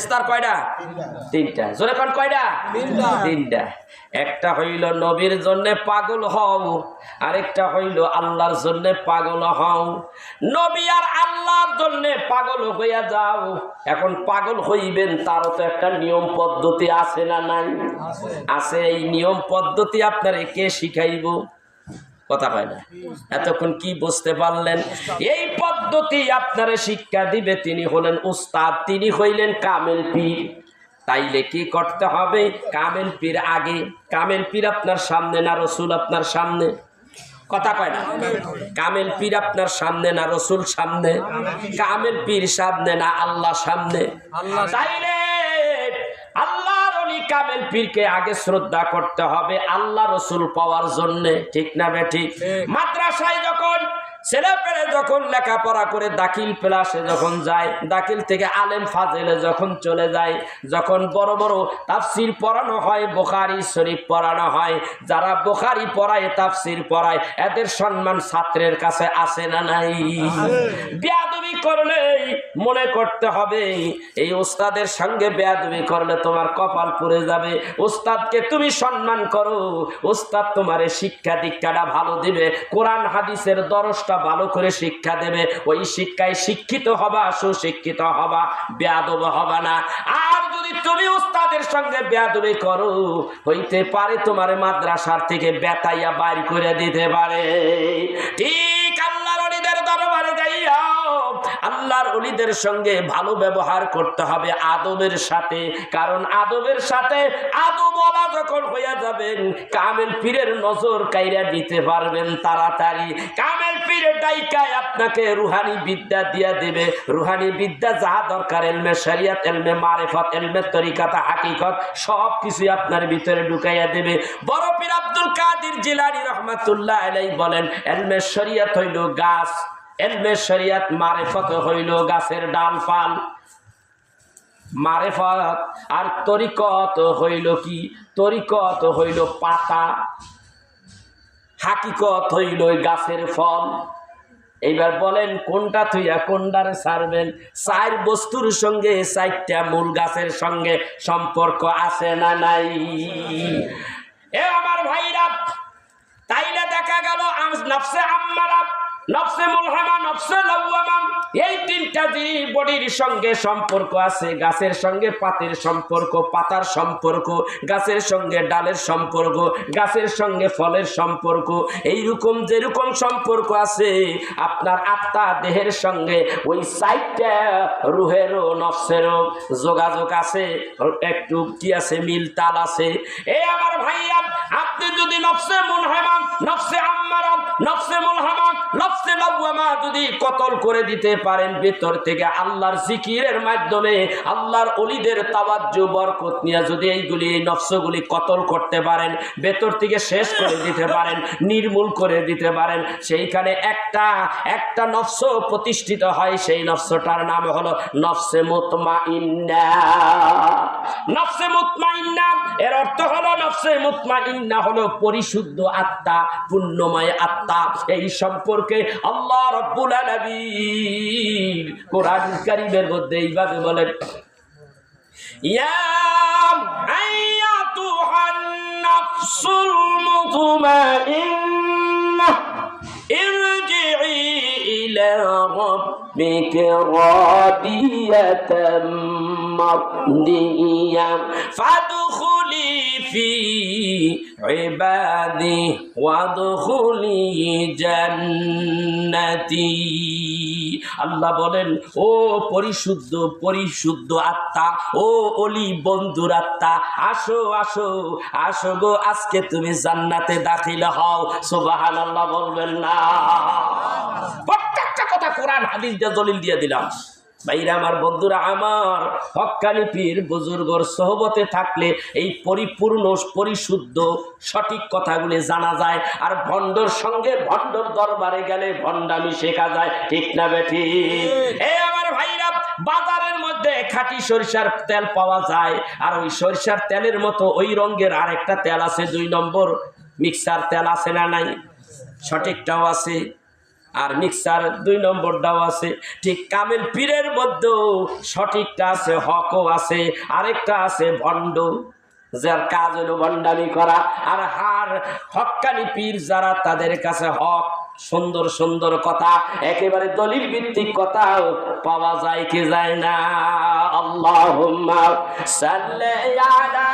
স্তর কয়টা? তিনটা। জোরে কোন কয়টা? তিনটা। একটা হইল নবীর জন্য পাগল হও, আরেকটা হইল আল্লাহর জন্য পাগল হও। নবী আর আল্লাহর জন্য পাগল হইয়া যাও। এখন পাগল হইবেন, তারও তো একটা নিয়ম পদ্ধতি আছে না নাই? আছে। এই নিয়ম পদ্ধতি আপনারে কে শিখাইব? কথা কয় না? এতক্ষণ কি বুঝতে পারলেন? এই পদ্ধতি আপনারে শিক্ষা দিবে তিনি হলেন উস্তাদ, তিনি হইলেন কামেল পীর। তাইলে কি করতে হবে? কামেল পীর আগে। কামেল পীর আপনার সামনে না রসুল আপনার সামনে? কথা কয় না? কামেল পীর আপনার সামনে না রসুল সামনে? কামেল পীর সামনে না আল্লাহ সামনে? তাইলে আল্লাহর ওলি কামেল পীরকে আগে শ্রদ্ধা করতে হবে আল্লাহ রসুল পাওয়ার জন্য, ঠিক না বেঠিক? মাদ্রাসায় যখন ছেলেপেলে যখন লেখাপড়া করে দাখিল ক্লাসে যখন যায়, দাখিল থেকে আলেম ফাজেলে যখন চলে যায়, যখন বড় বড় তাফসির পড়ানো হয়, বুখারী শরীফ পড়ানো হয়, যারা বুখারী পড়ায়, তাফসির পড়ায়, এদের সম্মান ছাত্রের কাছে আছে না নাই? বেয়াদবি করলে মনে করতে হবে এই উস্তাদের সঙ্গে বেয়াদবি করলে তোমার কপাল পুড়ে যাবে। উস্তাদকে তুমি সম্মান করো, উস্তাদ তোমারে শিক্ষা দীক্ষাটা ভালো দিবে, কোরআন হাদিসের দরসটা ভালো করে শিক্ষা দেবে। ওই শিক্ষায় শিক্ষিত হবা, সুশিক্ষিত হবা, বেয়াদব হবা না। আর যদি তুমি উস্তাদের সঙ্গে বেয়াদবি করো, হইতে পারে তোমার মাদ্রাসার থেকে বেতাইয়া বাইর করে দিতে পারে। ঠিক আল্লাহর ওলিদের দরবারে যাইয়া আল্লাহর ওলিদের সঙ্গে ভালো ব্যবহার করতে হবে আদবের সাথে। কারণ আদবের সাথে আদবওয়ালা যখন হইয়া যাবেন, কামেল পীরের নজর কাইরা দিতে পারবেন তাড়াতাড়ি। কামেল পীর পীরে ডাইকায় আপনাকে রুহানি বিদ্যা দিয়া দেবে। রুহানি বিদ্যা যা দরকার, এলমে শরিয়ত, এলমে মারিফত, এলমে তরিকাত, হাকিকত সব কিছু আপনার ভিতরে ঢুকাইয়া দেবে। বড় পীর আব্দুল কাদের জিলানী রহমাতুল্লাহ আলাইহি বলেন, এলমে শরিয়ত হইল গাছ, এলমে শরিয়ত মারিফত হইল গাছের ডালপাল, মারিফত আর তরিকত হইল কি? তরিকত হইল পাতা, হাকিকত হইল গাছের ফল। এইবার বলেন কোনটা থইয়া কোনটারে ছাড়বেন? চার বস্তুর সঙ্গে চারটা মূল গাছের সঙ্গে সম্পর্ক আছে না নাই? এ আমার ভাইরা, তাইলে দেখা গেল নফসে আম্মারা, নফসে মুলহামা, নফসে লাওয়ামা, এই তিনটা জিনিস বডির সঙ্গে সম্পর্ক আছে। গাছের সঙ্গে পাতের সম্পর্ক, পাতার সম্পর্ক, গাছের সঙ্গে ডালের সম্পর্ক, গাছের সঙ্গে ফলের সম্পর্ক। এইরকম যেরকম সম্পর্ক আছে আপনার আত্মা দেহের সঙ্গে, ওই সাইডটা রুহেরও নফসেরও যোগাযোগ আছে, একটু কি আছে, মিল তাল আছে। এ আমার ভাইয়া, আপনি যদি নফসে মুলহামা, নফসে আম্মারা, নফসে মুলহামা, নফসে লাওয়ামা যদি কতল করে দিতে পারেন ভেতর থেকে আল্লাহর জিকিরের মাধ্যমে, আল্লাহর ওলিদের তাওয়াজ্জু বরকত নিয়ে যদি এইগুলি, এই নফসগুলি কতল করতে পারেন, ভেতর থেকে শেষ করে দিতে পারেন, নির্মূল করে দিতে পারেন, সেইখানে একটা নফস প্রতিষ্ঠিত হয়। সেই নফসটার নাম হলো নফসে মুতমাইন্না। নফসে মুতমাইন্না এর অর্থ হলো, নফসে মুতমাইন্না হলো পরিশুদ্ধ আত্মা, পুণ্যময় আত্মা। এই সম্পর্কে আল্লাহ রাব্বুল আলামিন কোরআন কারীমের মধ্যে এইভাবে বলেন, ইয়া আইয়াতুহান নাফসুল মুতমাইন্নাহ ইরজিই ইলা রাব্বিকা রাদিয়াতাম মারদিয়া ফাদখুলি ফি ইবাদি ওয়াদখুলি জান্নাতি। আল্লাহ বলেন, ও পরিশুদ্ধ পরিশুদ্ধ আত্মা, ও অলি বন্ধুর আত্মা, আসো আসো আসো গো, আজকে তুমি জান্নাতে দাখিল হও। সুবহানাল্লাহ বলবেন না? প্রত্যেকটা কথা কোরআন হাদিস দিয়ে দলিল দিয়ে দিলাম। ভাইরা আমার, বন্ধুরা আমার, হক্কানি পীর বুজুর্গর সোহবতে থাকলে এই পরিপূর্ণ পরিশুদ্ধ সঠিক কথাগুলি জানা যায়। আর ভণ্ডর সঙ্গে, ভণ্ডর দরবারে গেলে ভণ্ডামি শেখা যায়। ঠিক না বেঠি? এই আমার ভাইরা, বাজারের মধ্যে খাঁটি সরিষার তেল পাওয়া যায়, আর ওই সরিষার তেলের মতো ওই রঙের আরেকটা তেল আছে, 2 নম্বর মিক্সার তেল আছে না নাই? সঠিকটাও আছে আর মিক্সার 2 নম্বরটাও আছে। ঠিক কামেল পীরের মধ্যেও সঠিকটা আছে, হকও আছে, আরেকটা আছে ভণ্ড, যার কাজ হলো ভণ্ডামি করা। আর হক্কানি পীর যারা, তাদের কাছে হক, সুন্দর সুন্দর কথা, একেবারে দলিল ভিত্তিক কথা পাওয়া যায় কি যায় না? আল্লাহুম্মা সাল্লি আলা